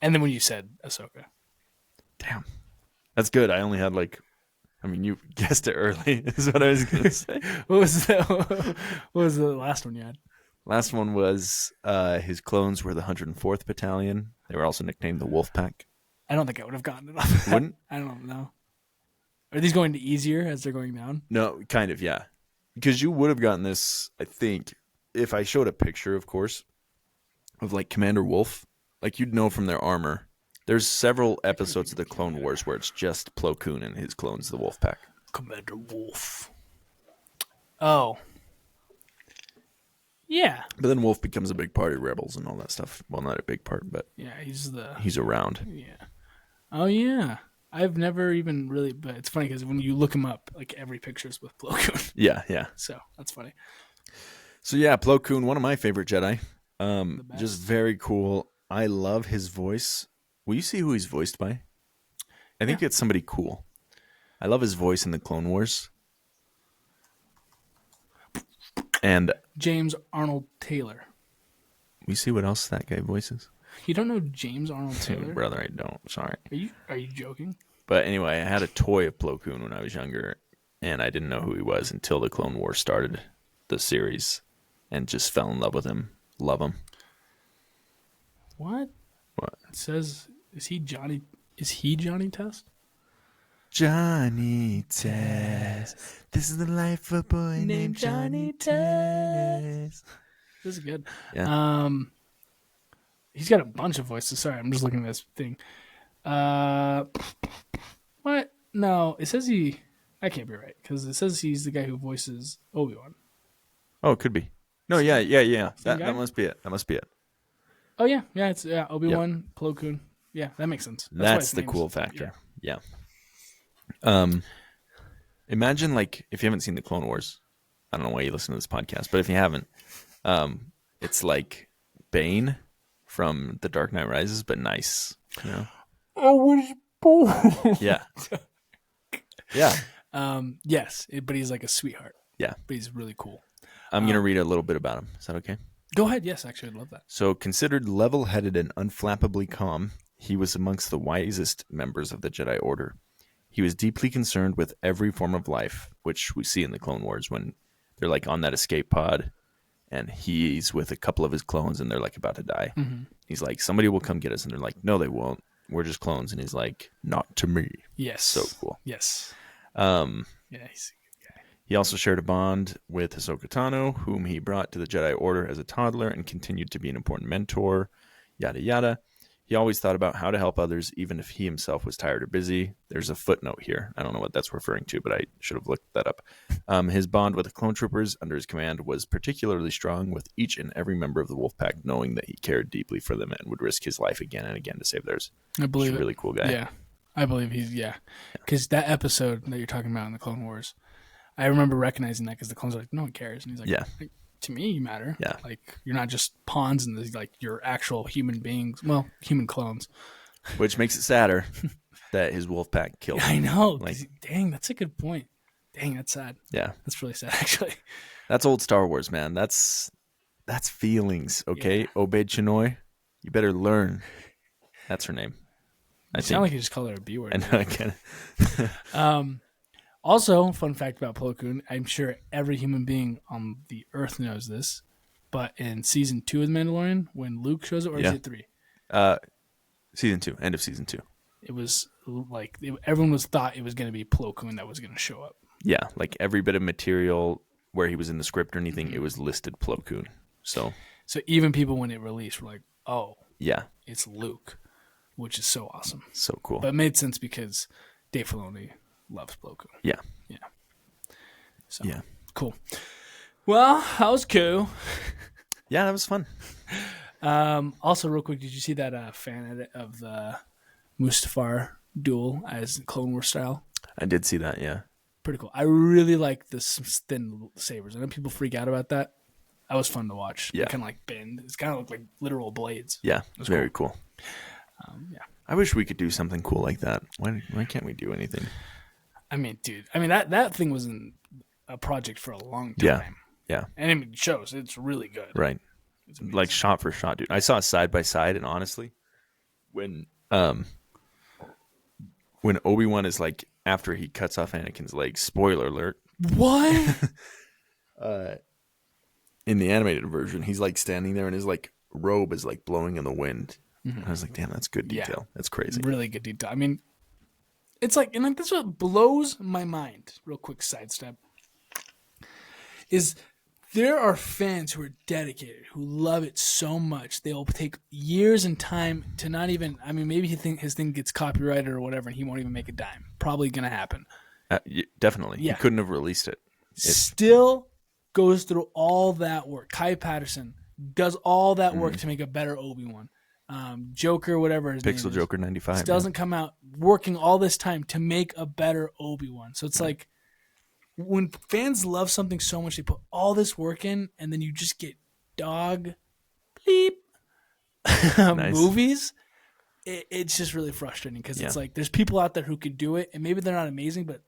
And then when you said Ahsoka. Damn. That's good. I only had you guessed it early, is what I was going to say. What was the last one you had? Last one was his clones were the 104th Battalion. They were also nicknamed the Wolf Pack. I don't think I would have gotten it off. Wouldn't? I don't know. Are these going to easier as they're going down? No, kind of, yeah. Because you would have gotten this, I think, if I showed a picture, of course, of Commander Wolf. You'd know from their armor. There's several episodes of the Clone Wars where it's just Plo Koon and his clones, the Wolf Pack. Commander Wolf. Oh. Yeah. But then Wolf becomes a big part of Rebels and all that stuff. Well, not a big part, but yeah, he's around. Yeah. Oh, yeah. I've never even really, but it's funny because when you look him up, every picture is with Plo Koon. Yeah. So that's funny. So yeah, Plo Koon, one of my favorite Jedi. Just very cool. I love his voice. Will you see who he's voiced by? I think it's somebody cool. I love his voice in the Clone Wars. And James Arnold Taylor. We see what else that guy voices? You don't know James Arnold Taylor? Brother, I don't. Sorry. Are you joking? But anyway, I had a toy of Plo Koon when I was younger, and I didn't know who he was until the Clone Wars started, the series, and just fell in love with him. Love him. What? What? It says, is he Johnny Test? Johnny Test. This is the life of a boy named Johnny Test. This is good. Yeah. He's got a bunch of voices. Sorry, I'm just looking at this thing. What? No, it says I can't be right because it says he's the guy who voices Obi-Wan. Oh, it could be. No, yeah. That must be it. Oh yeah, it's Obi-Wan, Plo Koon. Yeah, that makes sense. That's the cool factor. Yeah. Imagine if you haven't seen the Clone Wars. I don't know why you listen to this podcast, but if you haven't, it's like Bane from The Dark Knight Rises, but nice. You know? I was born. Yeah. Yes, but he's like a sweetheart. Yeah. But he's really cool. I'm going to read a little bit about him. Is that okay? Go ahead. Yes, actually, I'd love that. So, considered level-headed and unflappably calm, he was amongst the wisest members of the Jedi Order. He was deeply concerned with every form of life, which we see in the Clone Wars when they're on that escape pod, and he's with a couple of his clones, and they're about to die. Mm-hmm. He's like, somebody will come get us, and they're like, no, they won't. We're just clones. And he's like, not to me. Yes. So cool. Yes. Yeah, he's a good guy. He also shared a bond with Ahsoka Tano, whom he brought to the Jedi Order as a toddler and continued to be an important mentor, yada, yada. He always thought about how to help others, even if he himself was tired or busy. There's a footnote here. I don't know what that's referring to, but I should have looked that up. His bond with the clone troopers under his command was particularly strong, with each and every member of the Wolf Pack knowing that he cared deeply for them and would risk his life again and again to save theirs. I believe He's a really cool guy. Yeah. I believe because that episode that you're talking about in the Clone Wars, I remember recognizing that because the clones are like, no one cares, and he's like, like, to me, you matter. Yeah, like you're not just pawns and like you're actual human beings. Well, human clones. Which makes it sadder that his wolf pack killed him. I know. Like, dang, that's a good point. Dang, that's sad. Yeah, that's really sad, actually. That's old Star Wars, man. That's feelings. Okay, Obey Chinoy, you better learn. That's her name. I sound like you just called her a B word. I know. I can. Also, fun fact about Plo Koon, I'm sure every human being on the Earth knows this, but in season 2 of The Mandalorian, when Luke shows it, or is it 3? Season 2, end of season 2. It was like everyone thought it was going to be Plo Koon that was going to show up. Yeah, like every bit of material where he was in the script or anything, it was listed Plo Koon. So even people when it released were like, "Oh, yeah, it's Luke," which is so awesome, so cool. But it made sense because Dave Filoni loves Plo Koon. Yeah. So, yeah, cool. Well, that was cool. Yeah, that was fun. Also, real quick, did you see that fan edit of the Mustafar duel as Clone Wars style? I did see that. Yeah, pretty cool. I really like the thin sabers. I know people freak out about that. That was fun to watch. Yeah, kind of like bend. It's kind of look like literal blades. Yeah, it was very cool. Yeah, I wish we could do something cool like that. Why can't we do anything? I mean, dude. I mean that thing was in a project for a long time. Yeah. And it shows it's really good. Right. Like shot for shot, dude. I saw it side by side, and honestly, when Obi-Wan is like after he cuts off Anakin's leg, spoiler alert. What? In the animated version, he's like standing there and his like robe is like blowing in the wind. Mm-hmm. And I was like, damn, that's good detail. Yeah. That's crazy. Really good detail. I mean, it's like, and like that's what blows my mind. Real quick sidestep. Is there are fans who are dedicated, who love it so much, they'll take years and time to not even, I mean, maybe his thing gets copyrighted or whatever, and he won't even make a dime. Probably going to happen. Definitely. Yeah. He couldn't have released it. Still goes through all that work. Kai Patterson does all that work to make a better Obi-Wan. Joker, whatever his name is. Pixel Joker 95. Doesn't come out working all this time to make a better Obi-Wan. So it's like, when fans love something so much, they put all this work in, and then you just get dog bleep movies. It's just really frustrating because it's like there's people out there who could do it, and maybe they're not amazing, but it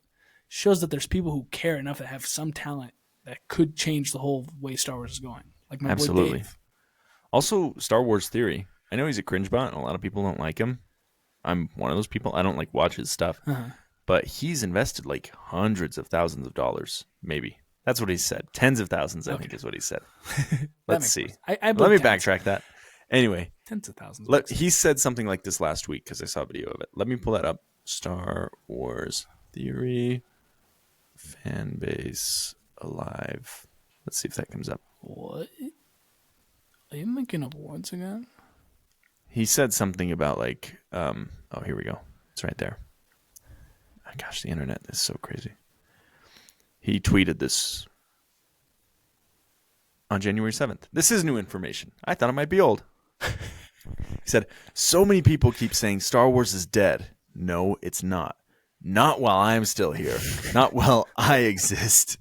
shows that there's people who care enough that have some talent that could change the whole way Star Wars is going. Like my boy Dave. Also, Star Wars Theory. I know he's a cringe bot, and a lot of people don't like him. I'm one of those people. I don't like watch his stuff. Uh-huh. But he's invested like hundreds of thousands of dollars, maybe. That's what he said. Tens of thousands, I think, is what he said. Let's see. Let me backtrack that. Anyway. Tens of thousands. He said something like this last week because I saw a video of it. Let me pull that up. Star Wars Theory fan base alive. Let's see if that comes up. What? Are you making up words again? He said something about like, oh, here we go. It's right there. Gosh, the internet is so crazy. He tweeted this on January 7th. This is new information. I thought it might be old. He said, so many people keep saying Star Wars is dead. No, it's not. Not while I'm still here. Not while I exist.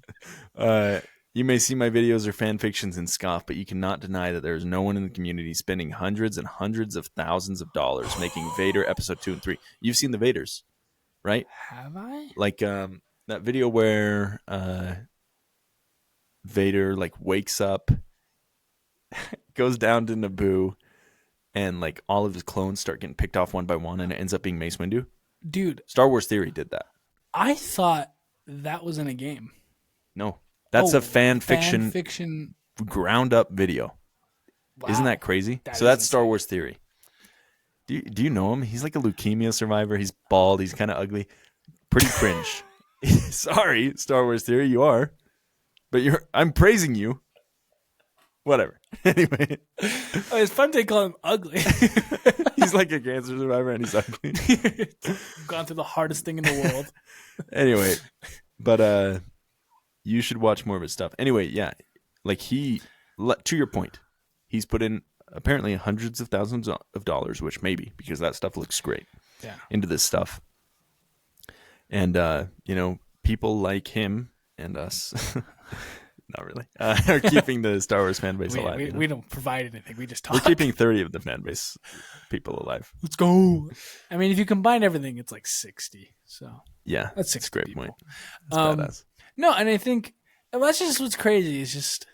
You may see my videos or fan fictions and scoff, but you cannot deny that there is no one in the community spending hundreds and hundreds of thousands of dollars making Vader Episode 2 and 3. You've seen the Vaders. Right? Have I? Like that video where Vader like wakes up, goes down to Naboo, and like all of his clones start getting picked off one by one, and it ends up being Mace Windu. Dude, Star Wars Theory did that. I thought that was in a game. No, that's a fan fiction ground up video. Wow. Isn't that crazy? So that's Star Wars Theory. Do you know him? He's like a leukemia survivor. He's bald. He's kind of ugly. Pretty cringe. Sorry, Star Wars Theory, you are. But I'm praising you. Whatever. Anyway. Oh, it's fun to call him ugly. He's like a cancer survivor and he's ugly. Gone through the hardest thing in the world. Anyway. But you should watch more of his stuff. Anyway, yeah. Like to your point, he's put in apparently hundreds of thousands of dollars, which maybe because that stuff looks great, into this stuff. And people like him and us, not really, are keeping the Star Wars fan base alive. We don't provide anything. We just talk. We're keeping 30 of the fan base people alive. Let's go. I mean, if you combine everything, it's like 60. So yeah, that's 60 that's a great people. point. That's badass. No, and I think that's just what's crazy. Is just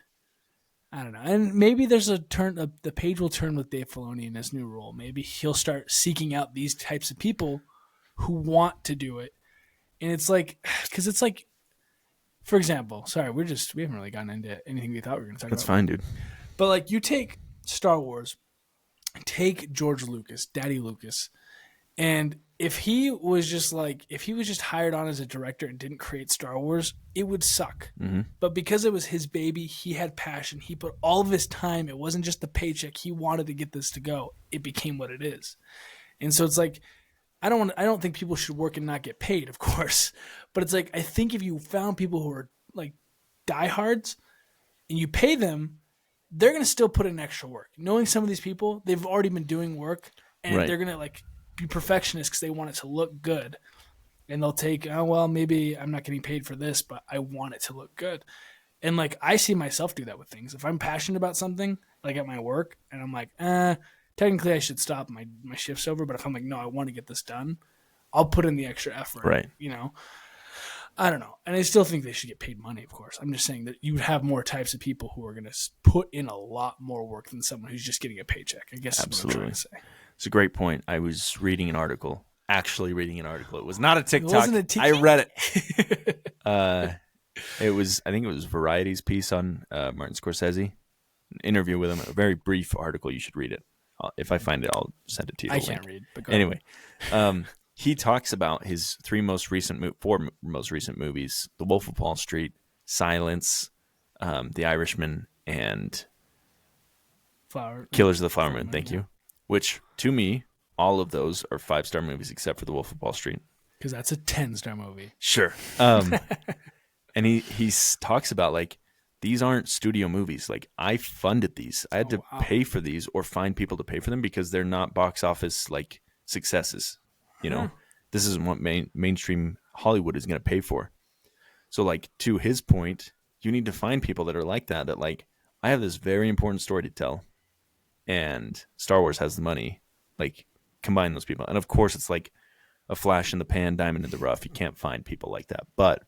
I don't know, and maybe there's a turn. The page will turn with Dave Filoni in this new role. Maybe he'll start seeking out these types of people who want to do it, and it's like because it's like. For example, sorry, we haven't really gotten into anything we thought we were going to talk about. That's fine, dude. But like you take Star Wars, take George Lucas, Daddy Lucas, and if he was just hired on as a director and didn't create Star Wars, it would suck. Mm-hmm. But because it was his baby, he had passion. He put all of his time. It wasn't just the paycheck. He wanted to get this to go. It became what it is. And so it's like I don't think people should work and not get paid, of course. But it's like I think if you found people who are like diehards and you pay them, they're going to still put in extra work. Knowing some of these people, they've already been doing work and they're going to like be perfectionists because they want it to look good. And they'll take, oh, well, maybe I'm not getting paid for this, but I want it to look good. And like I see myself do that with things. If I'm passionate about something, like at my work, and I'm like, technically I should stop, my shift's over, but if I'm like, no, I want to get this done, I'll put in the extra effort. Right. I don't know. And I still think they should get paid money, of course. I'm just saying that you have more types of people who are going to put in a lot more work than someone who's just getting a paycheck, I guess. Absolutely. Is what I'm trying to say. It's a great point. I was reading an article. It was not a TikTok. It wasn't a tiki? I read it. I think it was Variety's piece on Martin Scorsese. An interview with him. A very brief article. You should read it. If I find it, I'll send it to you. I can't read. But anyway, he talks about his four most recent movies: The Wolf of Wall Street, Silence, The Irishman, and Killers of the Flower Moon. Thank you. Which, to me, all of those are 5-star movies except for The Wolf of Wall Street. Because that's a 10-star movie. Sure. And he talks about like these aren't studio movies. Like I funded these. I had to pay for these or find people to pay for them because they're not box office like successes. This isn't what mainstream Hollywood is going to pay for. So like to his point, you need to find people that are like that. That like I have this very important story to tell, and Star Wars has the money. Like combine those people, and of course it's like a flash in the pan, diamond in the rough. You can't find people like that, but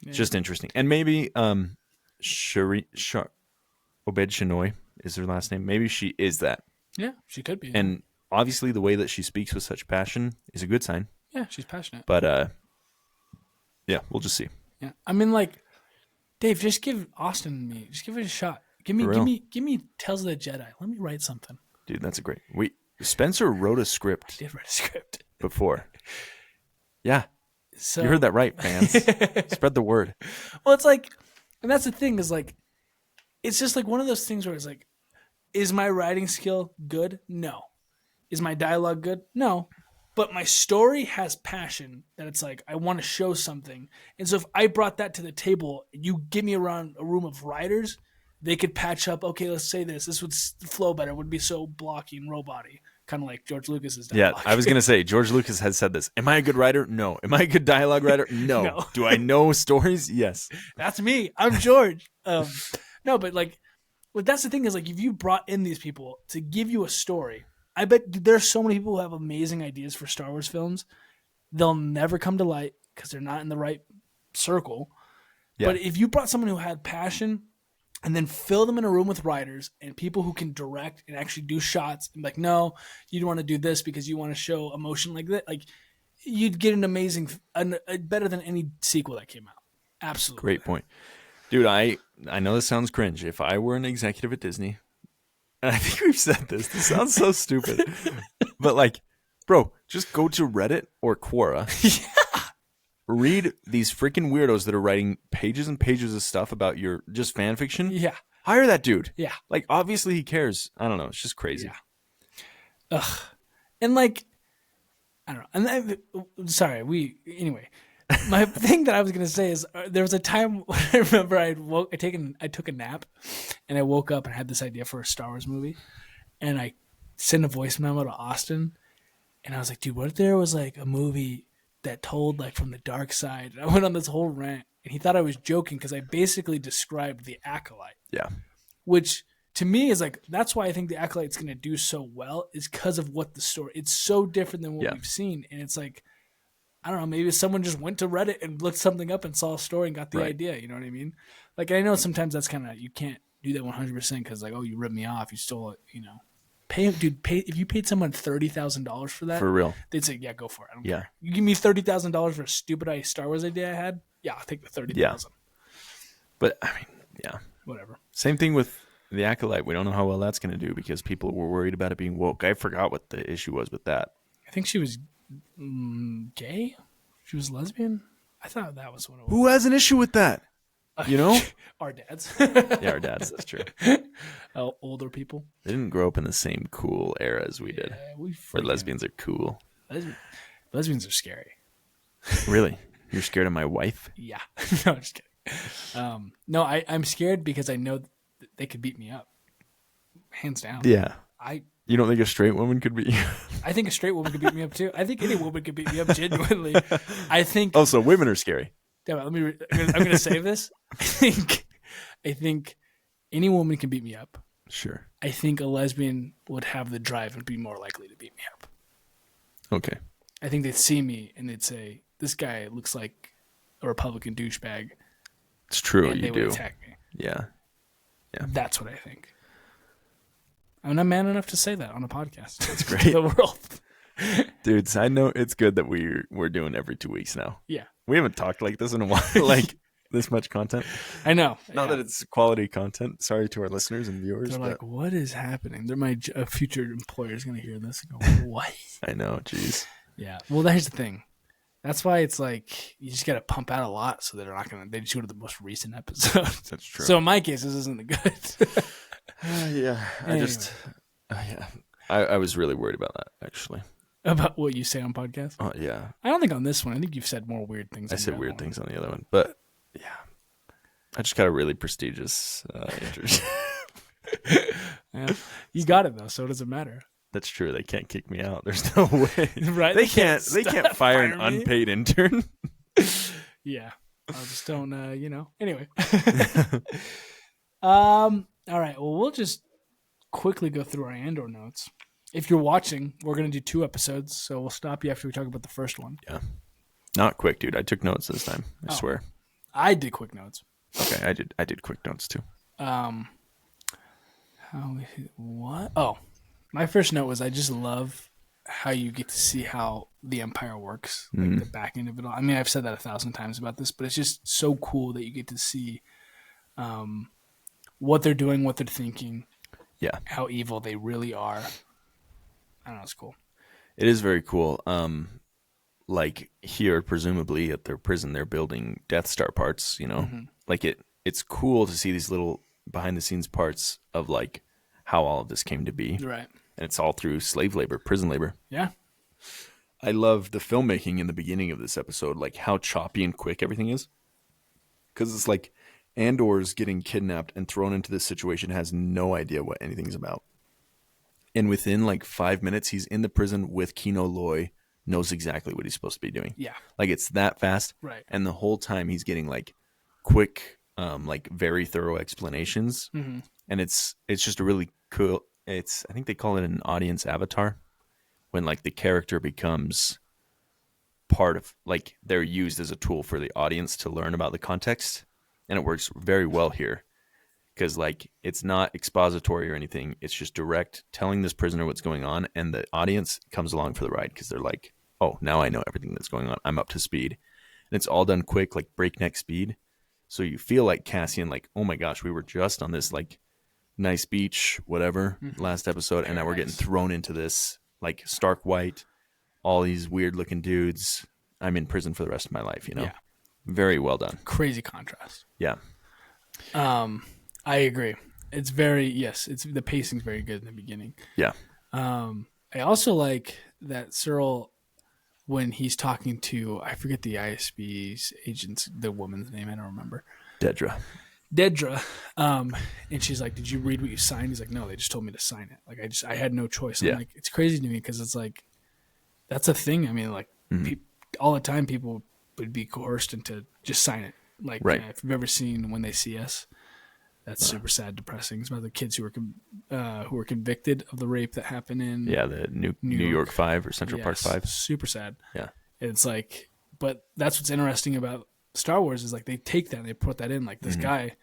it's just interesting. And maybe Obed Shinoy is her last name. Maybe she is that. Yeah, she could be. And obviously the way that she speaks with such passion is a good sign. Yeah, she's passionate. But yeah, we'll just see. Yeah, I mean, like Dave, just give Austin and me, just give it a shot. Give me Tales of the Jedi. Let me write something. Dude, that's a great. Spencer wrote a script. I did write a script before. Yeah. So you heard that right, fans. Spread the word. Well, it's like, and that's the thing is like, it's just like one of those things where it's like, is my writing skill good? No. Is my dialogue good? No. But my story has passion that it's like, I want to show something. And so if I brought that to the table, you give me around a room of writers, they could patch up, okay, let's say this would flow better, it would be so blocky and robot-y. Kind of like George Lucas's dialogue. Yeah, I was going to say, George Lucas has said this. Am I a good writer? No. Am I a good dialogue writer? No. No. Do I know stories? Yes. That's me. I'm George. No, but like, that's the thing is like, if you brought in these people to give you a story, I bet there's so many people who have amazing ideas for Star Wars films. They'll never come to light because they're not in the right circle. Yeah. But if you brought someone who had passion and then fill them in a room with writers and people who can direct and actually do shots and be like, no, you don't want to do this because you want to show emotion like that. Like you'd get an amazing, better than any sequel that came out. Absolutely. Great point. Dude, I know this sounds cringe. If I were an executive at Disney, and I think we've said this sounds so stupid, but like, bro, just go to Reddit or Quora. Yeah. Read these freaking weirdos that are writing pages and pages of stuff about your just fan fiction. Yeah. Hire that dude. Yeah. Like, obviously he cares. I don't know. It's just crazy. Yeah. Ugh. And like, I don't know. And anyway, my thing that I was going to say is there was a time when I remember I took a nap and I woke up and had this idea for a Star Wars movie. And I sent a voice memo to Austin and I was like, dude, what if there was like a movie that told like from the dark side. And I went on this whole rant, and he thought I was joking because I basically described the Acolyte. Yeah. Which to me is like, that's why I think the Acolyte's going to do so well, is because of what the story. It's so different than what we've seen, and it's like, I don't know, maybe someone just went to Reddit and looked something up and saw a story and got the idea. You know what I mean? Like, I know sometimes that's kind of, you can't do that 100% because like, oh, you ripped me off, you stole it, you know. Pay if you paid someone $30,000 for that, for real, they'd say, yeah, go for it. I don't care. You give me $30,000 for a stupid Star Wars idea I had, yeah, I'll take the $30,000. Yeah. But I mean, yeah, whatever. Same thing with the Acolyte. We don't know how well that's going to do because people were worried about it being woke. I forgot what the issue was with that. I think she was gay. She was lesbian. I thought that was what it was. Who has an issue with that? You know, our dads. Yeah, our dads. That's true. Older people. They didn't grow up in the same cool era as we did. Where lesbians are cool. Lesbians are scary. Really? You're scared of my wife? Yeah. No, I'm just kidding. No, I'm scared because I know they could beat me up. Hands down. Yeah. You don't think a straight woman could beat you? I think a straight woman could beat me up too. I think any woman could beat me up genuinely. I think. Oh, so women are scary. Damn it, I'm going to save this. I think any woman can beat me up. Sure. I think a lesbian would have the drive and be more likely to beat me up. Okay. I think they'd see me and they'd say, this guy looks like a Republican douchebag. It's true, and you they do. would attack me. Yeah. That's what I think. I'm not man enough to say that on a podcast. That's great. To the world. Dudes, I know it's good that we're doing every 2 weeks now. Yeah. We haven't talked like this in a while, like this much content. I know. Not that it's quality content. Sorry to our listeners and viewers. They're like, what is happening? My future employer is going to hear this and go, what? I know. Jeez. Yeah. Well, here's the thing. That's why it's like you just got to pump out a lot so that they just go to the most recent episode. That's true. So in my case, this isn't good. Yeah. Anyway. I was really worried about that, actually. About what you say on podcasts? Oh, yeah. I don't think on this one. I think you've said more weird things. I said weird things on the other one. But, yeah. I just got a really prestigious interview. Yeah. You got it, though, so it doesn't matter. That's true. They can't kick me out. There's no way. Right? They can't fire an unpaid intern. Yeah. I just don't, Anyway. All right. Well, we'll just quickly go through our Andor notes. If you're watching, we're going to do 2 episodes, so we'll stop you after we talk about the first one. Yeah. Not quick, dude. I took notes this time. I swear. I did quick notes. Okay, I did quick notes too. What? Oh, my first note was I just love how you get to see how the Empire works, like the back end of it all. I mean, I've said that 1,000 times about this, but it's just so cool that you get to see what they're doing, what they're thinking, how evil they really are. I don't know, it's cool. It is very cool. Like here, presumably at their prison, they're building Death Star parts, you know? Like it's cool to see these little behind the scenes parts of like how all of this came to be. Right. And it's all through slave labor, prison labor. Yeah. I love the filmmaking in the beginning of this episode, like how choppy and quick everything is. Because it's like Andor's getting kidnapped and thrown into this situation, has no idea what anything's about. And within like 5 minutes, he's in the prison with Kino Loy, knows exactly what he's supposed to be doing. Yeah. Like it's that fast. Right. And the whole time he's getting like quick, like very thorough explanations. And it's just a really cool, I think they call it an audience avatar, when like the character becomes part of, like they're used as a tool for the audience to learn about the context. And it works very well here. Because, like, it's not expository or anything. It's just direct telling this prisoner what's going on. And the audience comes along for the ride because they're like, oh, now I know everything that's going on. I'm up to speed. And it's all done quick, like breakneck speed. So you feel like Cassian, like, oh, my gosh, we were just on this, like, nice beach, whatever, last episode. And now we're getting thrown into this, like, stark white, all these weird-looking dudes. I'm in prison for the rest of my life, you know? Yeah. Very well done. Crazy contrast. Yeah. I agree. It's the pacing's very good in the beginning. Yeah. I also like that Cyril, when he's talking to, I forget the ISB's agent's, the woman's name, I don't remember. Dedra. And she's like, did you read what you signed? He's like, no, they just told me to sign it. Like, I had no choice. I'm like, it's crazy to me because it's like, that's a thing. I mean, like, all the time people would be coerced into just sign it. Like, right. If you've ever seen When They See Us, that's super sad, depressing. It's about the kids who were convicted of the rape that happened in the New York 5 or Central Park 5. Super sad. Yeah. It's like, but that's what's interesting about Star Wars is like they take that and they put that in. Like this guy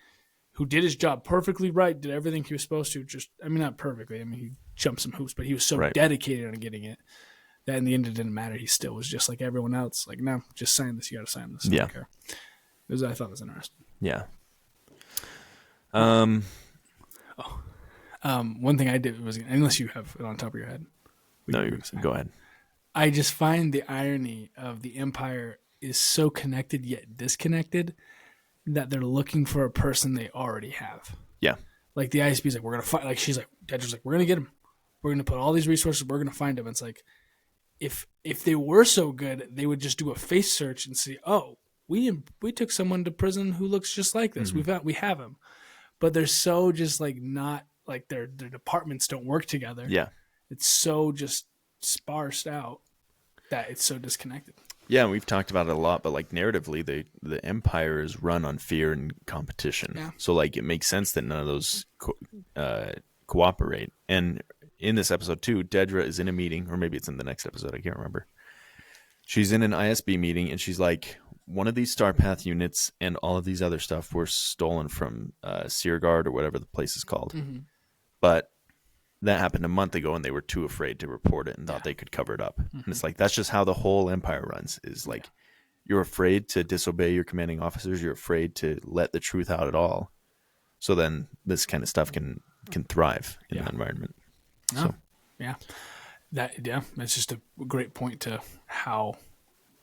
who did his job perfectly right, did everything he was supposed to. Not perfectly. I mean, he jumped some hoops, but he was so dedicated on getting it that in the end it didn't matter. He still was just like everyone else. Like, no, just sign this. You got to sign this. I don't care. I thought it was interesting. Yeah. One thing I did was, unless you have it on top of your head. No, go ahead. I just find the irony of the Empire is so connected yet disconnected that they're looking for a person they already have. Yeah. Like the ISB is like, we're going to find, like, she's like, Dedra's like, we're going to get him. We're going to put all these resources. We're going to find him. It's like, if they were so good, they would just do a face search and see, oh, we took someone to prison who looks just like this. We have him. But they're so just like not like their departments don't work together. Yeah. It's so just sparsed out that it's so disconnected. Yeah, we've talked about it a lot, but like narratively, the Empire is run on fear and competition. Yeah. So like it makes sense that none of those cooperate. And in this episode too, Dedra is in a meeting, or maybe it's in the next episode, I can't remember. She's in an ISB meeting, and she's like, one of these Star Path units and all of these other stuff were stolen from Searguard or whatever the place is called. Mm-hmm. But that happened a month ago, and they were too afraid to report it and thought they could cover it up. Mm-hmm. And it's like, that's just how the whole Empire runs, is like, you're afraid to disobey your commanding officers. You're afraid to let the truth out at all. So then this kind of stuff can thrive in that environment. Oh, so. Yeah. That's just a great point to how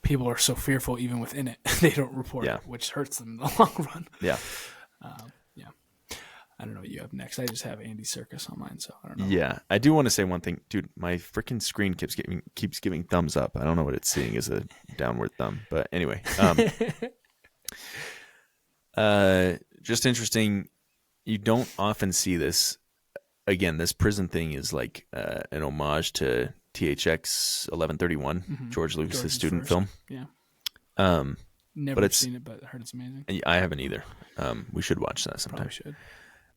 people are so fearful even within it. They don't report it, which hurts them in the long run. Yeah. I don't know what you have next. I just have Andy Serkis on mine, so I don't know. Yeah. I do want to say one thing. Dude, my freaking screen keeps giving thumbs up. I don't know what it's seeing as a downward thumb. But anyway. Just interesting. You don't often see this. Again, this prison thing is like an homage to THX 1131, George Lucas' student film. Yeah. Never seen it, but I heard it's amazing. I haven't either. We should watch that sometime. Probably should.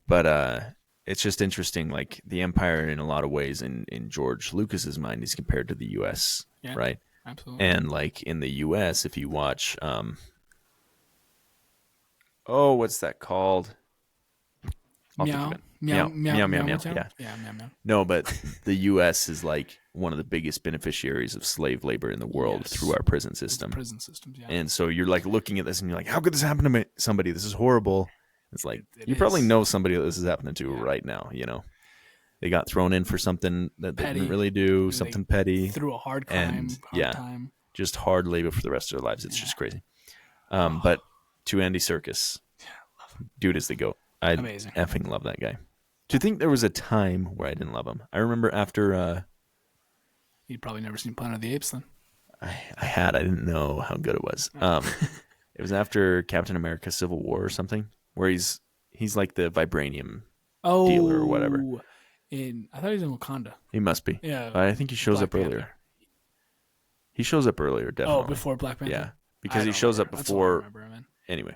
But it's just interesting, like the Empire in a lot of ways in George Lucas's mind is compared to the U.S., right? Absolutely. And like in the U.S., if you watch, what's that called? Meow. Yeah. No, but the U.S. is like one of the biggest beneficiaries of slave labor in the world through our prison system. Prison systems, yeah. And so you're like looking at this and you're like, how could this happen to somebody? This is horrible. It's like, you probably know somebody that this is happening to right now, you know. They got thrown in for something that they didn't really do, something petty. Through a hard crime, time. Just hard labor for the rest of their lives. It's just crazy. But to Andy Serkis, dude is the GOAT. I effing love that guy. Do you think there was a time where I didn't love him? I remember after... You'd probably never seen Planet of the Apes then. I had. I didn't know how good it was. It was after Captain America Civil War or something, where he's like the vibranium dealer or whatever. I thought he was in Wakanda. He must be. Yeah. I think he shows up earlier. He shows up earlier, definitely. Oh, before Black Panther? Yeah, because he shows up before... That's all I remember, man. Anyway.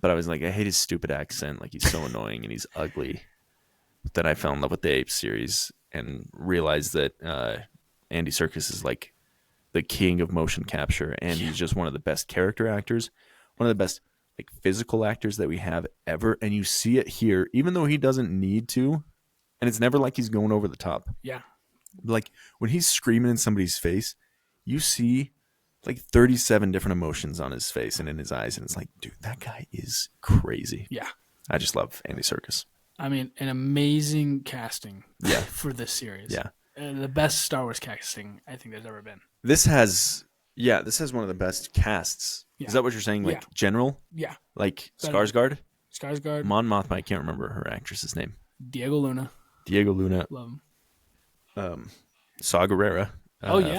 But I was like, I hate his stupid accent. Like, he's so annoying and he's ugly. But then I fell in love with the Apes series and realized that Andy Serkis is like the king of motion capture, and he's just one of the best character actors, one of the best like physical actors that we have ever. And you see it here, even though he doesn't need to, and it's never like he's going over the top. Yeah. Like when he's screaming in somebody's face, you see like 37 different emotions on his face and in his eyes, and it's like, dude, that guy is crazy. Yeah. I just love Andy Serkis. I mean, an amazing casting for this series. Yeah. The best Star Wars casting I think there's ever been. This has one of the best casts. Yeah. Is that what you're saying? Like general? Yeah. Like Skarsgård? Skarsgård. Mon Mothma, I can't remember her actress's name. Diego Luna. Love him. Saw Gerrera.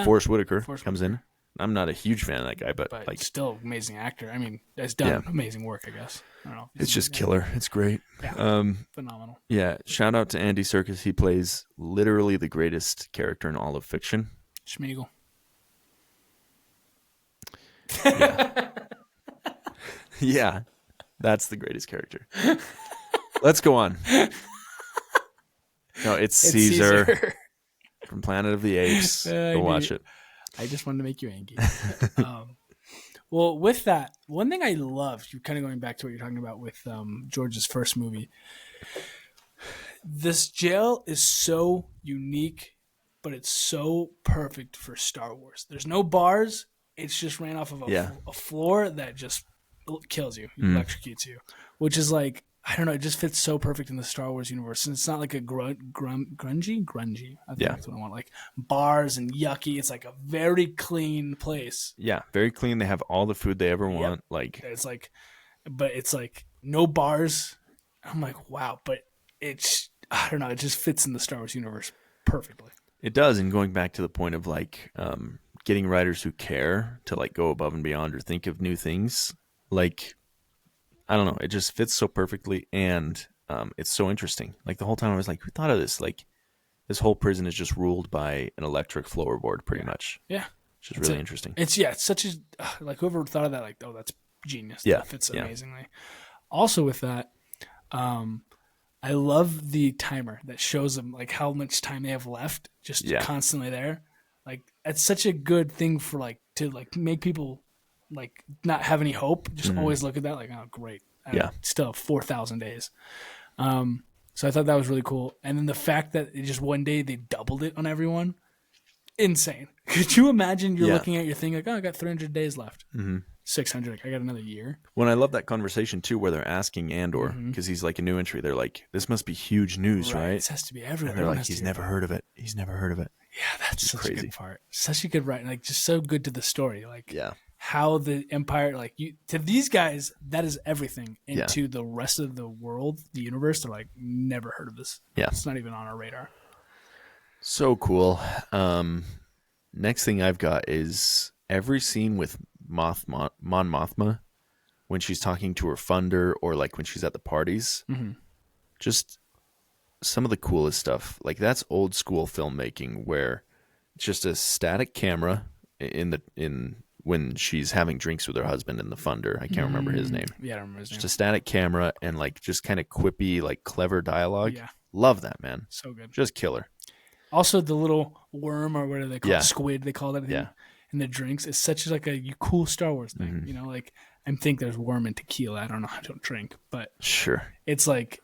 Forrest Whitaker comes in. I'm not a huge fan of that guy, but like still amazing actor. I mean, has done amazing work, I guess. I don't know. It's just killer. It's great. Yeah. Phenomenal. Yeah. Shout out to Andy Serkis. He plays literally the greatest character in all of fiction. Schmeagol. Yeah. Yeah. That's the greatest character. Let's go on. No, it's Caesar from Planet of the Apes. Go watch it. I just wanted to make you angry. Well, with that, one thing I loved, you kind of going back to what you're talking about with George's first movie. This jail is so unique, but it's so perfect for Star Wars. There's no bars. It's just ran off of a floor that just kills you, electrocutes you, which is like, I don't know, it just fits so perfect in the Star Wars universe. And it's not like a grungy. I think that's what I want. Like bars and yucky. It's like a very clean place. Yeah, very clean. They have all the food they ever want. Like it's like, but it's like no bars. I'm like, wow, but it's, I don't know, it just fits in the Star Wars universe perfectly. It does. And going back to the point of like getting writers who care to like go above and beyond or think of new things, like, I don't know, it just fits so perfectly, and it's so interesting. Like the whole time I was like, who thought of this? Like this whole prison is just ruled by an electric floorboard pretty much. Yeah. Which is really interesting. It's such a, like whoever thought of that, like, oh, that's genius. Yeah. That fits amazingly. Also with that, I love the timer that shows them like how much time they have left, just constantly there. Like it's such a good thing for like to like make people like not have any hope. Just always look at that like, oh great. Still have 4,000 days. So I thought that was really cool. And then the fact that it just one day they doubled it on everyone. Insane. Could you imagine you're looking at your thing like, oh, I got 300 days left. 600. Like, I got another year. When I love that conversation too, where they're asking Andor, because he's like a new entry. They're like, this must be huge news, right? This has to be everywhere. And they're like, he's never heard of it. He's never heard of it. Yeah, that's such crazy. a good part. Such a good writing. Like, just so good to the story. Like, yeah. How the Empire, like, you to these guys, that is everything. And to the rest of the world, the universe, they're like, never heard of this. Yeah. It's not even on our radar. So cool. Next thing I've got is every scene with Mon Mothma when she's talking to her funder or like when she's at the parties. Just some of the coolest stuff. Like that's old school filmmaking where it's just a static camera in when she's having drinks with her husband and the funder. I can't remember his name. Yeah, I don't remember his name. Just a static camera and like just kind of quippy, like clever dialogue. Yeah. Love that, man. So good. Just killer. Also, the little worm or what do they call it? Squid, they call that. Yeah. In the drinks, it's such like a cool Star Wars thing. You know, like I think there's worm in tequila. I don't know. I don't drink, but sure, it's like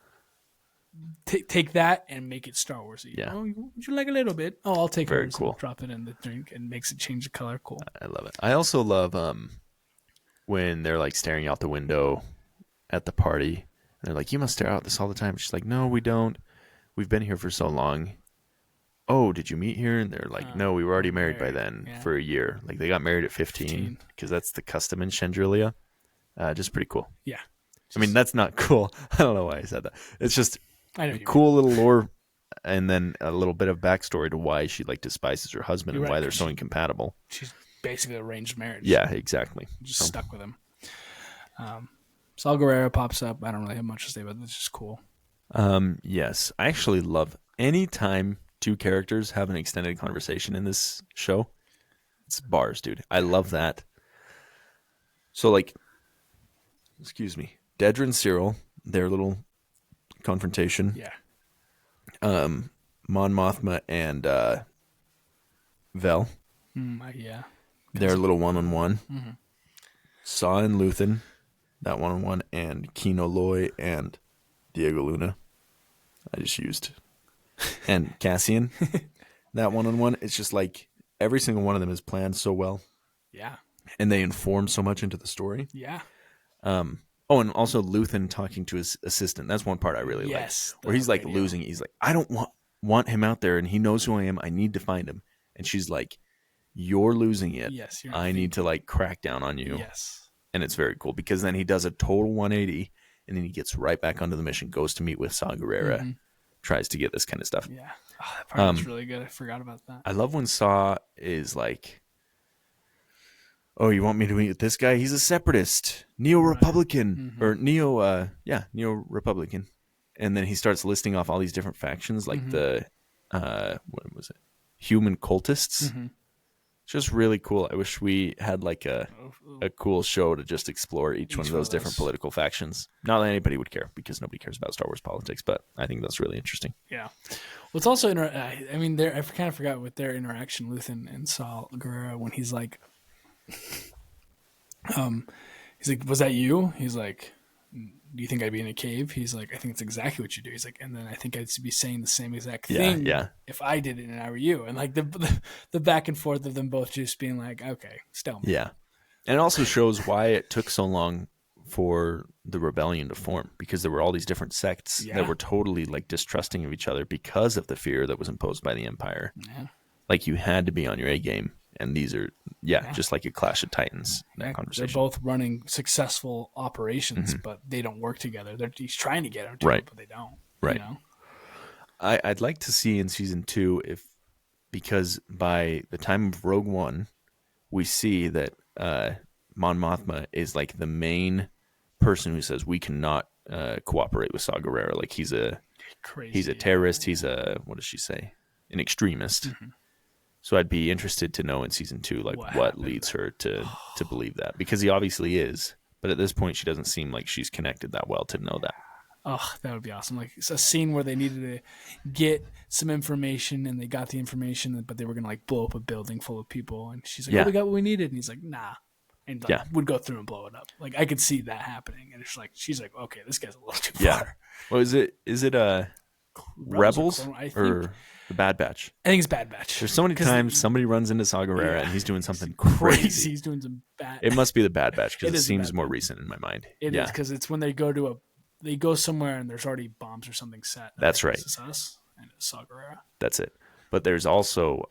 take that and make it Star Warsy. Yeah. Oh, would you like a little bit? Oh, I'll take very hers cool. And drop it in the drink and makes it change the color. Cool. I love it. I also love when they're like staring out the window at the party. And they're like, "You must stare out this all the time." She's like, "No, we don't. We've been here for so long." Oh, did you meet here? And they're like, no, we were already married by then for a year. Like they got married at 15 because that's the custom in Chandrilia. Just pretty cool. Yeah. I mean, that's not cool. I don't know why I said that. It's just a cool little lore and then a little bit of backstory to why she like despises her husband and why they're so incompatible. She's basically arranged marriage. Yeah, exactly. Just stuck with him. Saul Guerrero pops up. I don't really have much to say, but it's just cool. Yes. I actually love any time two characters have an extended conversation in this show. It's bars, dude. I love that. So, like, excuse me, Dedra and Cyril, their little confrontation. Yeah. Mon Mothma and Vel. Yeah. Their little one-on-one. Saw and Luthen, that one-on-one, and Kino Loy and Diego Luna. I just used. And Cassian, that one-on-one. It's just like every single one of them is planned so well. Yeah. And they inform so much into the story. Yeah. Oh, and also Luthen talking to his assistant. That's one part I really like. Where he's like losing. He's like, I don't want him out there, and he knows who I am. I need to find him. And she's like, you're losing it. Yes. I need to like crack down on you. Yes. And it's very cool because then he does a total 180, and then he gets right back onto the mission, goes to meet with Saw Gerrera, tries to get this kind of stuff. Yeah. Oh, that part was really good. I forgot about that. I love when Saw is like, oh, you want me to meet with this guy? He's a separatist, neo-Republican, or neo-Republican. And then he starts listing off all these different factions, like the, what was it? Human cultists. Just really cool. I wish we had like a cool show to just explore each one of those different political factions. Not that anybody would care, because nobody cares about Star Wars politics, but I think that's really interesting. Yeah. Well, it's also, I kind of forgot with their interaction, Luthen and Saul Guerrero, when he's like, was that you? He's like, do you think I'd be in a cave? He's like, I think it's exactly what you do. He's like, and then I think I'd be saying the same exact thing if I did it and I were you. And like the back and forth of them both just being like, okay, stalemate. Yeah. And it also shows why it took so long for the rebellion to form, because there were all these different sects that were totally like distrusting of each other because of the fear that was imposed by the Empire. Yeah. Like you had to be on your A game. And these are, just like a Clash of Titans conversation. They're both running successful operations, but they don't work together. He's trying to get them to, but they don't. Right. You know? I'd like to see in season 2 because by the time of Rogue One, we see that Mon Mothma is like the main person who says we cannot cooperate with Saw Gerrera. Like he's a terrorist. He's what does she say? An extremist. Mm-hmm. So I'd be interested to know in season 2, like what leads her to believe that, because he obviously is, but at this point she doesn't seem like she's connected that well to know that. Oh, that would be awesome! Like it's a scene where they needed to get some information, and they got the information, but they were gonna like blow up a building full of people, and she's like, "Oh, we got what we needed," and he's like, "Nah," and would go through and blow it up. Like I could see that happening, and it's like she's like, "Okay, this guy's a little too far." Well, is it Rebels or the Bad Batch? I think it's Bad Batch. There's so many times somebody runs into Saw Gerrera and he's doing something crazy. He's doing some bad. It must be the Bad Batch because it seems more recent in my mind. It is because it's when they go somewhere and there's already bombs or something set. That's right. It's us and it's Saw Gerrera. That's it. But there's also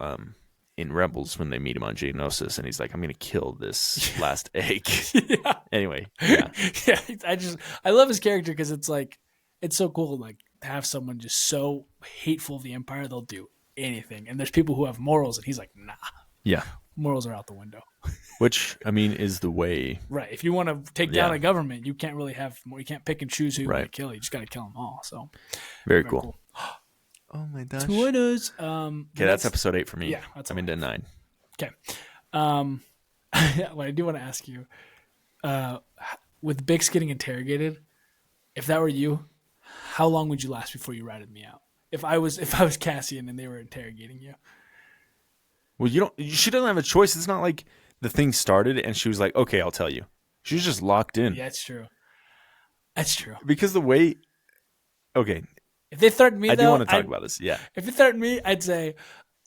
in Rebels when they meet him on Geonosis and he's like, "I'm going to kill this last egg." Anyway, I love his character because it's like it's so cool. Like. Have someone just so hateful of the Empire, they'll do anything. And there's people who have morals, and he's like, nah. Yeah. Morals are out the window. Which, I mean, is the way. Right. If you want to take down a government, you can't really you can't pick and choose who you want to kill. You just got to kill them all. So Very cool. Oh, my gosh. Twitters. Okay, that's episode 8 for me. Yeah. I'm into 9. Okay. What I do want to ask you, with Bix getting interrogated, if that were you, how long would you last before you ratted me out? If I was Cassian and they were interrogating you. Well, she doesn't have a choice. It's not like the thing started and she was like, "Okay, I'll tell you." She was just locked in. Yeah, that's true. That's true. Because the way, okay. If they threatened me, I do want to talk about this. Yeah. If they threatened me, I'd say,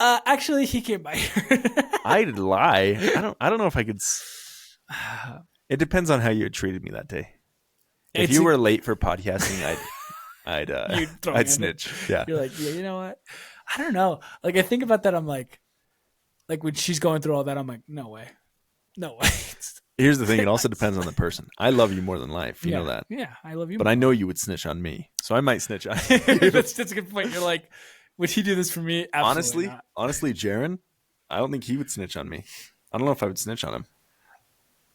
actually, he came by here. I'd lie. I don't know if I could. It depends on how you had treated me that day. If you were late for podcasting, I'd snitch. Yeah. You're like, you know what? I don't know. Like I think about that, I'm like when she's going through all that, I'm like, no way. Here's the thing. It also depends on the person. I love you more than life. You know that. Yeah, I love you. But I know you would snitch on me, so I might snitch on you. That's a good point. You're like, would he do this for me? Absolutely honestly, Jaren, I don't think he would snitch on me. I don't know if I would snitch on him.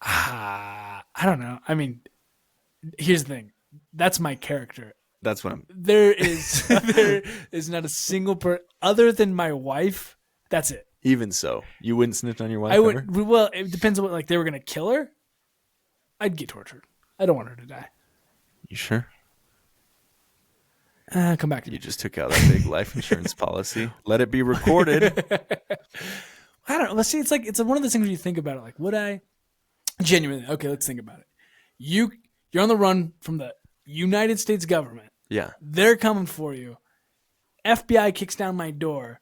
I don't know. I mean, here's the thing. That's my character. That's what I'm. There is not a single person other than my wife. That's it. Even so, you wouldn't snitch on your wife? I would. Ever? Well, it depends on what. Like they were gonna kill her. I'd get tortured. I don't want her to die. You sure? Come back to me. You just took out that big life insurance policy. Let it be recorded. I don't know. Let's see. It's one of those things where you think about it. Like, would I genuinely? Okay, let's think about it. You're on the run from the United States government. Yeah. They're coming for you. FBI kicks down my door.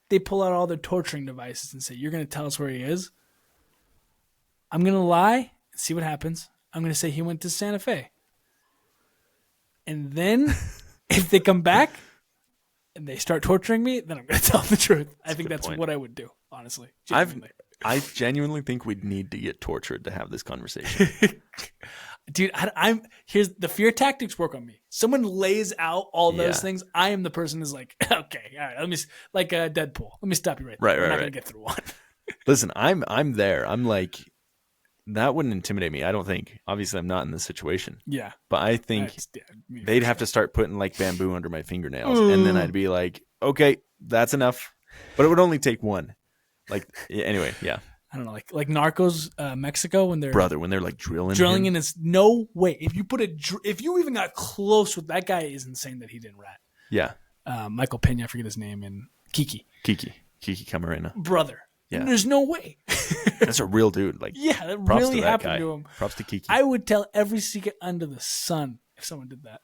They pull out all their torturing devices and say, "You're going to tell us where he is?" I'm going to lie and see what happens. I'm going to say he went to Santa Fe. And then if they come back and they start torturing me, then I'm going to tell them the truth. I think that's what I would do, honestly. I genuinely think we'd need to get tortured to have this conversation. Dude, here's the fear tactics work on me. Someone lays out all those things. I am the person who's like, okay, all right, let me like Deadpool. Let me stop you right there. I'm not gonna get through one. Listen, I'm there. I'm like, that wouldn't intimidate me. I don't think. Obviously, I'm not in this situation. Yeah, but I think they'd have to start putting like bamboo under my fingernails, and then I'd be like, okay, that's enough. But it would only take one. Like, anyway, yeah. I don't know, like Narcos, Mexico, when they're like drilling him. in. It's no way. If you even got close with that guy, is insane that he didn't rat. Yeah. Michael Pena, I forget his name, and Kiki Camarena, brother. Yeah. And there's no way. That's a real dude. Like, yeah, that props really to that happened guy. to him. Props to Kiki. I would tell every secret under the sun if someone did that.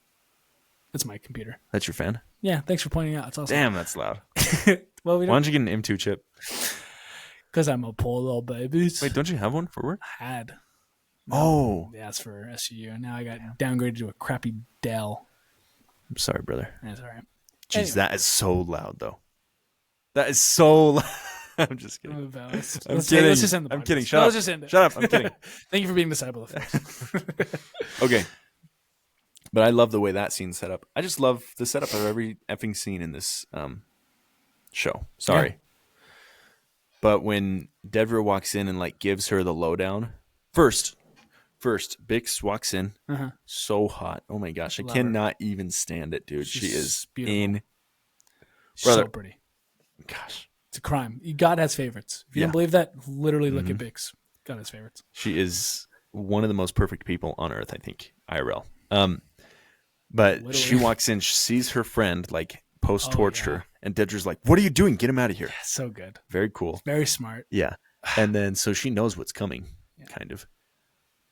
That's my computer. That's your fan? Yeah, thanks for pointing out. It's awesome. Damn, that's loud. Well, why don't you get an M2 chip? Because I'm a poor little baby. Wait, don't you have one for work? I had. Oh. Yeah, it's for SU. Now I got downgraded to a crappy Dell. I'm sorry, brother. That's all right. Jeez, Anyway. That is so loud, though. That is so loud. I'm just kidding. Let's kidding. Let's just end the podcast. I'm kidding. Shut up. Let's just end it. Shut up. I'm kidding. Thank you for being disciple of faith. Okay. But I love the way that scene's set up. I just love the setup of every effing scene in this show. Sorry. Yeah. But when Dedra walks in and like gives her the lowdown, first, Bix walks in, so hot. Oh my gosh, I cannot even stand it, dude. She is beautiful. She's so pretty. Gosh, it's a crime. God has favorites. If you don't believe that, literally look at Bix. God has favorites. She is one of the most perfect people on earth, I think. IRL. But literally. She walks in, she sees her friend like post-torched her, and Dedra's like, "What are you doing? Get him out of here!" Yeah, so good. Very cool. Very smart. Yeah, and then so she knows what's coming, kind of.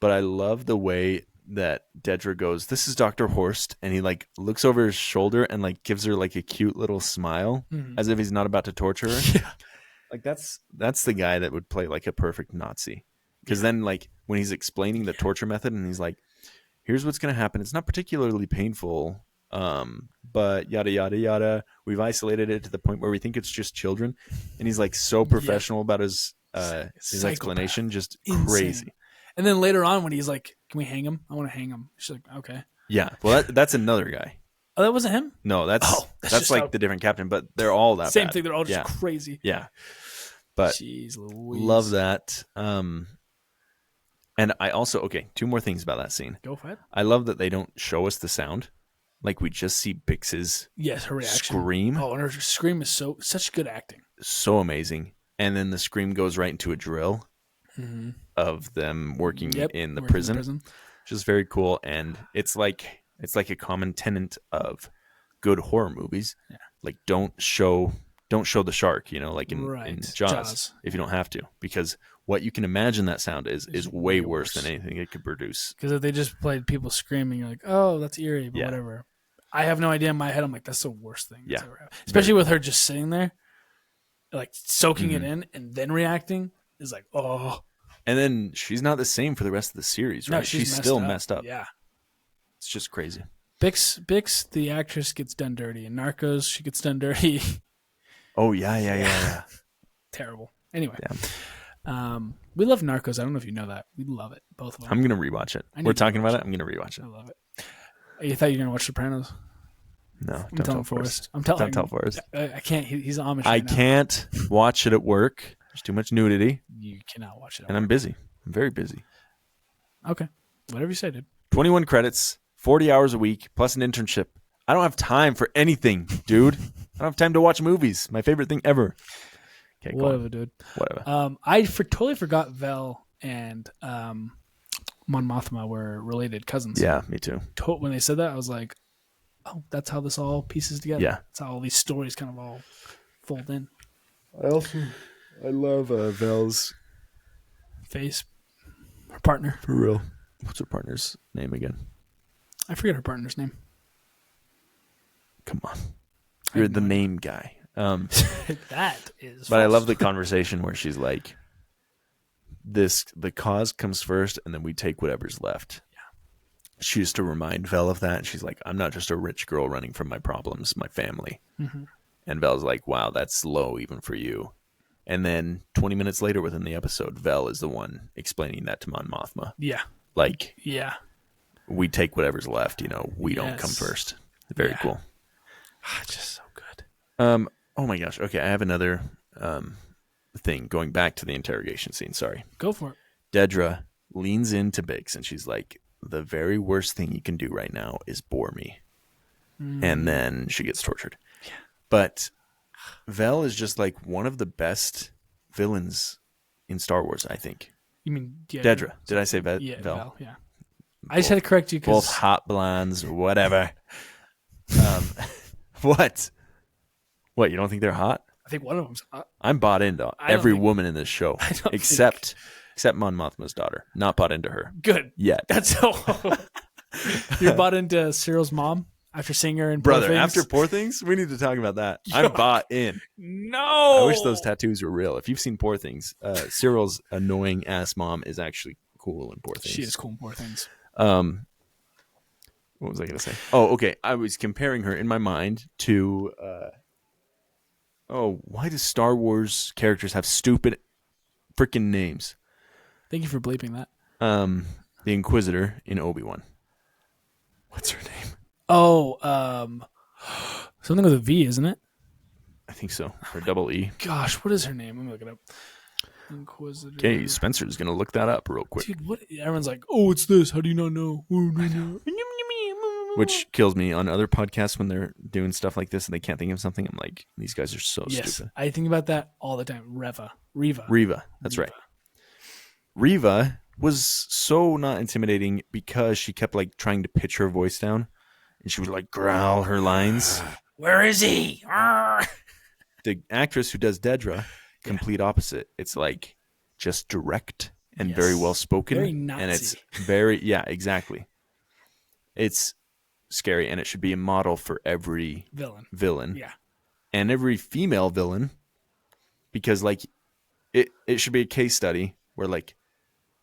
But I love the way that Dedra goes, "This is Dr. Horst," and he like looks over his shoulder and like gives her like a cute little smile, as if he's not about to torture her. Yeah. Like that's the guy that would play like a perfect Nazi. Because then like when he's explaining the torture method and he's like, "Here's what's going to happen. It's not particularly painful, but yada, yada, yada. We've isolated it to the point where we think it's just children." And he's like so professional about his explanation. Just insane. Crazy. And then later on when he's like, "Can we hang him? I want to hang him." She's like, "Okay." Yeah. Well, that's another guy. Oh, that wasn't him? No, that's like the different captain, but they're all that same bad. Thing. They're all just crazy. Yeah. But jeez Louise. Love that. And I also, two more things about that scene. Go for it. I love that they don't show us the sound. Like we just see Bix's her reaction. Scream. Oh, and her scream is such good acting. So amazing. And then the scream goes right into a drill of them working in the prison, which is very cool. And it's like a common tenet of good horror movies. Yeah. Like don't show the shark, like in Jaws, if you don't have to, because what you can imagine that sound is way worse than anything it could produce. Because if they just played people screaming, you're like, oh, that's eerie, but whatever. I have no idea in my head. I'm like, that's the worst thing. Yeah. Especially with her just sitting there, like soaking it in and then reacting is like, oh. And then she's not the same for the rest of the series, right? No, she's still messed up. Yeah. It's just crazy. Bix, the actress, gets done dirty. In Narcos, she gets done dirty. Oh, yeah. Terrible. Anyway. Yeah. We love Narcos. I don't know if you know that. We love it. Both of them. I'm going to rewatch it. We're talking about it. I'm going to rewatch it. I love it. You thought you were going to watch Sopranos? No. I'm telling Forrest. Don't tell Forrest. I can't. He's Amish. I can't watch it at work. There's too much nudity. You cannot watch it. And I'm busy. I'm very busy. Okay. Whatever you say, dude. 21 credits, 40 hours a week, plus an internship. I don't have time for anything, dude. I don't have time to watch movies. My favorite thing ever. Okay, whatever, dude. Whatever. I totally forgot Vel and Mon Mothma were related cousins. Yeah, me too. When they said that, I was like, oh, that's how this all pieces together. Yeah. That's how all these stories kind of all fold in. I love Vel's face. Her partner. For real. What's her partner's name again? I forget her partner's name. Come on. You're the name guy. That is. But I love the conversation where she's like, the cause comes first, and then we take whatever's left. Yeah. She used to remind Vel of that, and she's like, I'm not just a rich girl running from my problems, my family. Mm-hmm. And Vel's like, wow, that's low even for you. And then 20 minutes later within the episode, Vel is the one explaining that to Mon Mothma. Yeah. Like, we take whatever's left, we don't come first. Very cool. Just so good. Oh my gosh. Okay, I have another thing going back to the interrogation scene. Sorry. Go for it. Dedra leans into Biggs and she's like, the very worst thing you can do right now is bore me. And then she gets tortured. Yeah. But Vel is just like one of the best villains in Star Wars, I think. You mean Dedra? Did I say Vel? Yeah, Vel. Yeah. I just had to correct you because both hot blondes or whatever. What? What? You don't think they're hot? I think one of them's hot. I'm bought into every woman in this show, except Mon Mothma's daughter. Not bought into her. Good. Yet. That's so. You're bought into Cyril's mom after seeing her in Brother, Poor Things? after Poor Things? We need to talk about that. I'm bought in. No. I wish those tattoos were real. If you've seen Poor Things, Cyril's annoying ass mom is actually cool in Poor Things. She is cool in Poor Things. What was I going to say? Oh, okay. I was comparing her in my mind to... why do Star Wars characters have stupid freaking names? Thank you for bleeping that. The Inquisitor in Obi-Wan. What's her name? Oh, something with a V, isn't it? I think so. Or double E. Gosh, what is her name? Let me look it up. Inquisitor. Okay, Spencer's going to look that up real quick. Dude, what? Everyone's like, oh, it's this. How do you not know? Which kills me on other podcasts when they're doing stuff like this and they can't think of something. I'm like, these guys are so stupid. I think about that all the time. Riva. That's right. Riva was so not intimidating because she kept like trying to pitch her voice down and she would like growl her lines. Where is he? The actress who does Dedra, complete opposite. It's like just direct and very well spoken. Very Nazi. And it's very, exactly. It's scary, and it should be a model for every villain. Yeah. And every female villain, because like it should be a case study where like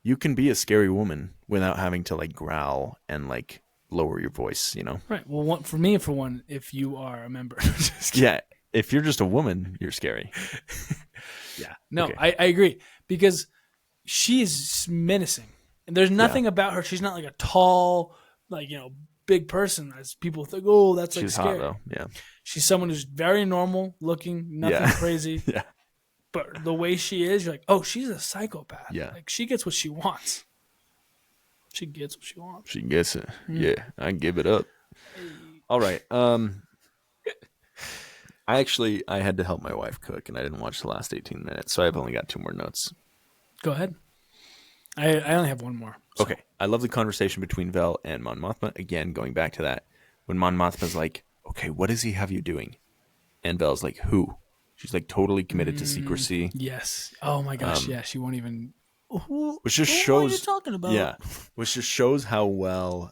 you can be a scary woman without having to like growl and like lower your voice, you know? Right. Well, for me, if you are a member. Yeah. If you're just a woman, you're scary. Yeah. No, Okay. I agree, because she is menacing, and there's nothing about her. She's not like a tall, like, big person as people think. Oh, that's like She's scary. hot though. Yeah. She's someone who's very normal looking, nothing crazy. Yeah. But the way she is, you're like, oh, she's a psychopath. Yeah. Like, she gets what she wants. She gets what she wants. She gets it. Yeah. I give it up. All right. I had to help my wife cook, and I didn't watch the last 18 minutes, so I've only got 2 more notes. Go ahead. I only have 1 more. So. Okay. I love the conversation between Vel and Mon Mothma. Again, going back to that, when Mon Mothma's like, okay, what does he have you doing? And Vel's like, who? She's like totally committed to secrecy. Yes. Oh my gosh. Yeah. She won't even. Which just shows. What are you talking about? Yeah. Which just shows how well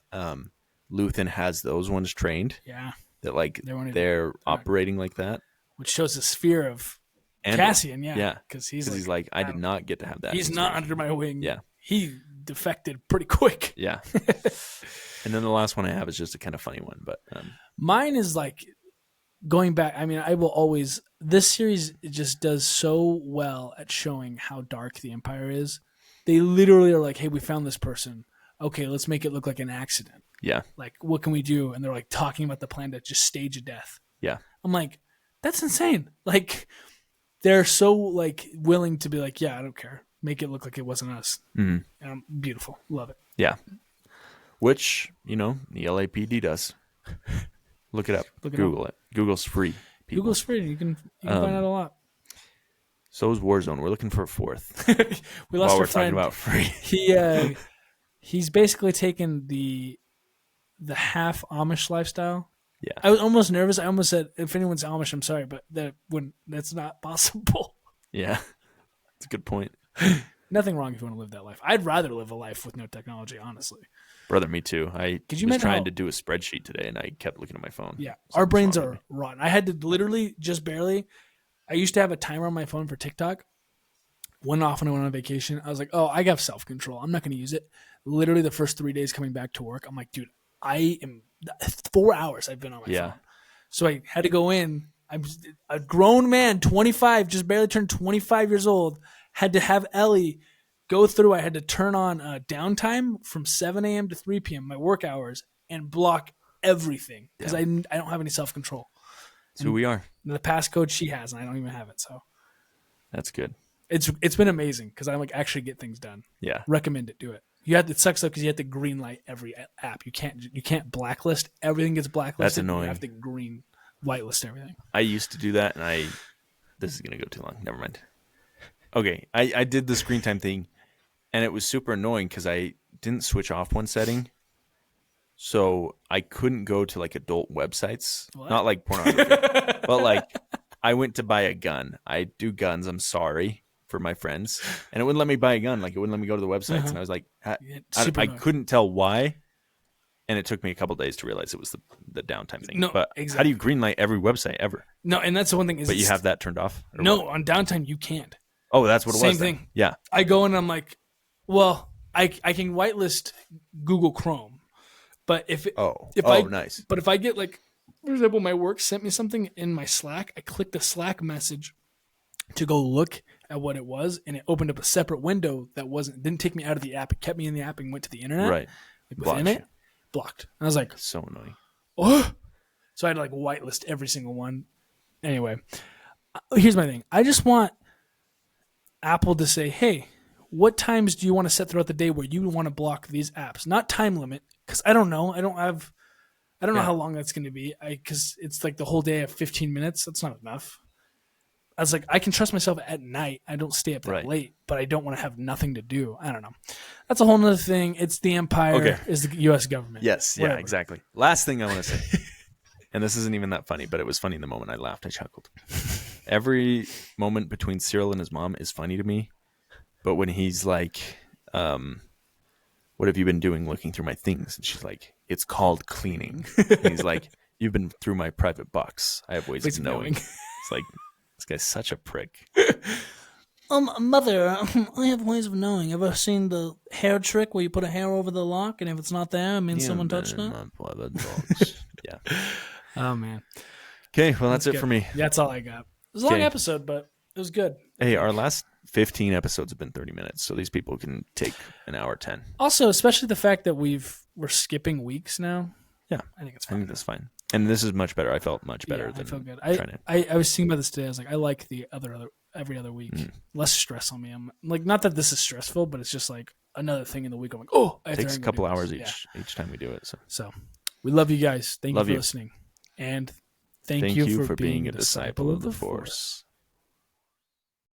Luthen has those ones trained. Yeah. That like they're operating like that. Which shows the sphere of Cassian. Yeah. Because he's like, I did not get to have that. He's not under my wing. Yeah. He defected pretty quick. Yeah. And then the last one I have is just a kind of funny one, but mine is like going back. I mean, I will always. This series just does so well at showing how dark the Empire is. They literally are like, "Hey, we found this person. Okay, let's make it look like an accident. Yeah. Like, what can we do?" And they're like talking about the plan to just stage a death. Yeah. I'm like, that's insane. Like, they're so like willing to be like, yeah, I don't care. Make it look like it wasn't us. Mm-hmm. And beautiful. Love it. Yeah. Which, the LAPD does. Look it up. Google it. Google's free. People. Google's free. You can find out a lot. So is Warzone. We're looking for a 4th. We lost While our we're friend. talking about free. He's basically taken the half Amish lifestyle. Yeah. I was almost nervous. I almost said, if anyone's Amish, I'm sorry, but that's not possible. Yeah. That's a good point. Nothing wrong if you want to live that life. I'd rather live a life with no technology, honestly. Brother, me too. I was trying to do a spreadsheet today, and I kept looking at my phone. Yeah. Our brains are rotten. I had to literally just barely. I used to have a timer on my phone for TikTok. Went off when I went on vacation. I was like, oh, I have self-control. I'm not going to use it. Literally the first 3 days coming back to work, I'm like, dude, I am 4 hours I've been on my phone. So I had to go in. I'm a grown man, 25, just barely turned 25 years old. Had to have Ellie go through. I had to turn on downtime from 7 a.m. to 3 p.m., my work hours, and block everything because I don't have any self-control. That's who we are. The passcode she has, and I don't even have it. So that's good. It's been amazing because I like actually get things done. Yeah, recommend it. Do it. It sucks though because you have to green light every app. You can't blacklist. Everything gets blacklisted. That's annoying. You have to whitelist everything. I used to do that, and this is gonna go too long. Never mind. okay, I did the screen time thing, and it was super annoying because I didn't switch off one setting, so I couldn't go to like adult websites, not like pornography, but like I went to buy a gun. I do guns. I'm sorry for my friends, and it wouldn't let me buy a gun. Like it wouldn't let me go to the websites, and I was like, I couldn't tell why. And it took me a couple days to realize it was the downtime thing. No, but exactly. How do you greenlight every website ever? No, and that's the one thing. But you have that turned off? No, on downtime you can't. Oh, that's what it was. Same thing. Yeah. I go in and I'm like, well, I can whitelist Google Chrome, but nice. But if I get like, for example, my work sent me something in my Slack, I clicked the Slack message to go look at what it was, and it opened up a separate window that didn't take me out of the app. It kept me in the app and went to the internet. Right. Like within it. Blocked. I was like, so annoying. Oh, so I had to like whitelist every single one. Anyway, here's my thing. I just want Apple to say, hey, what times do you want to set throughout the day where you want to block these apps? Not time limit, because I don't know. I don't know how long that's going to be. Because it's like the whole day of 15 minutes. That's not enough. I was like, I can trust myself at night. I don't stay up that late, but I don't want to have nothing to do. I don't know. That's a whole nother thing. It's the empire. Okay. Is the U.S. government. Yes. Whatever. Yeah, exactly. Last thing I want to say, and this isn't even that funny, but it was funny in the moment. I laughed. I chuckled. Every moment between Cyril and his mom is funny to me. But when he's like, what have you been doing looking through my things? And she's like, it's called cleaning. And he's like, you've been through my private box. I have ways of knowing. It's like, this guy's such a prick. Mother, I have ways of knowing. Ever seen the hair trick where you put a hair over the lock, and if it's not there, it means someone touched it? Yeah. Oh, man. Okay, well, that's it for me. Yeah, that's all I got. It was a long episode, but it was good. Hey, our last 15 episodes have been 30 minutes, so these people can take an hour 10. Also, especially the fact that we're skipping weeks now. Yeah, I think it's fine. I think that's fine. And this is much better. I felt much better than I feel good. I was thinking about this today. I was like, I like the every other week. Less stress on me. I'm like, not that this is stressful, but it's just like another thing in the week. I'm like, oh, it takes a couple hours each time we do it. So we love you guys. Thank you for listening. And thank you for being a disciple of the Force.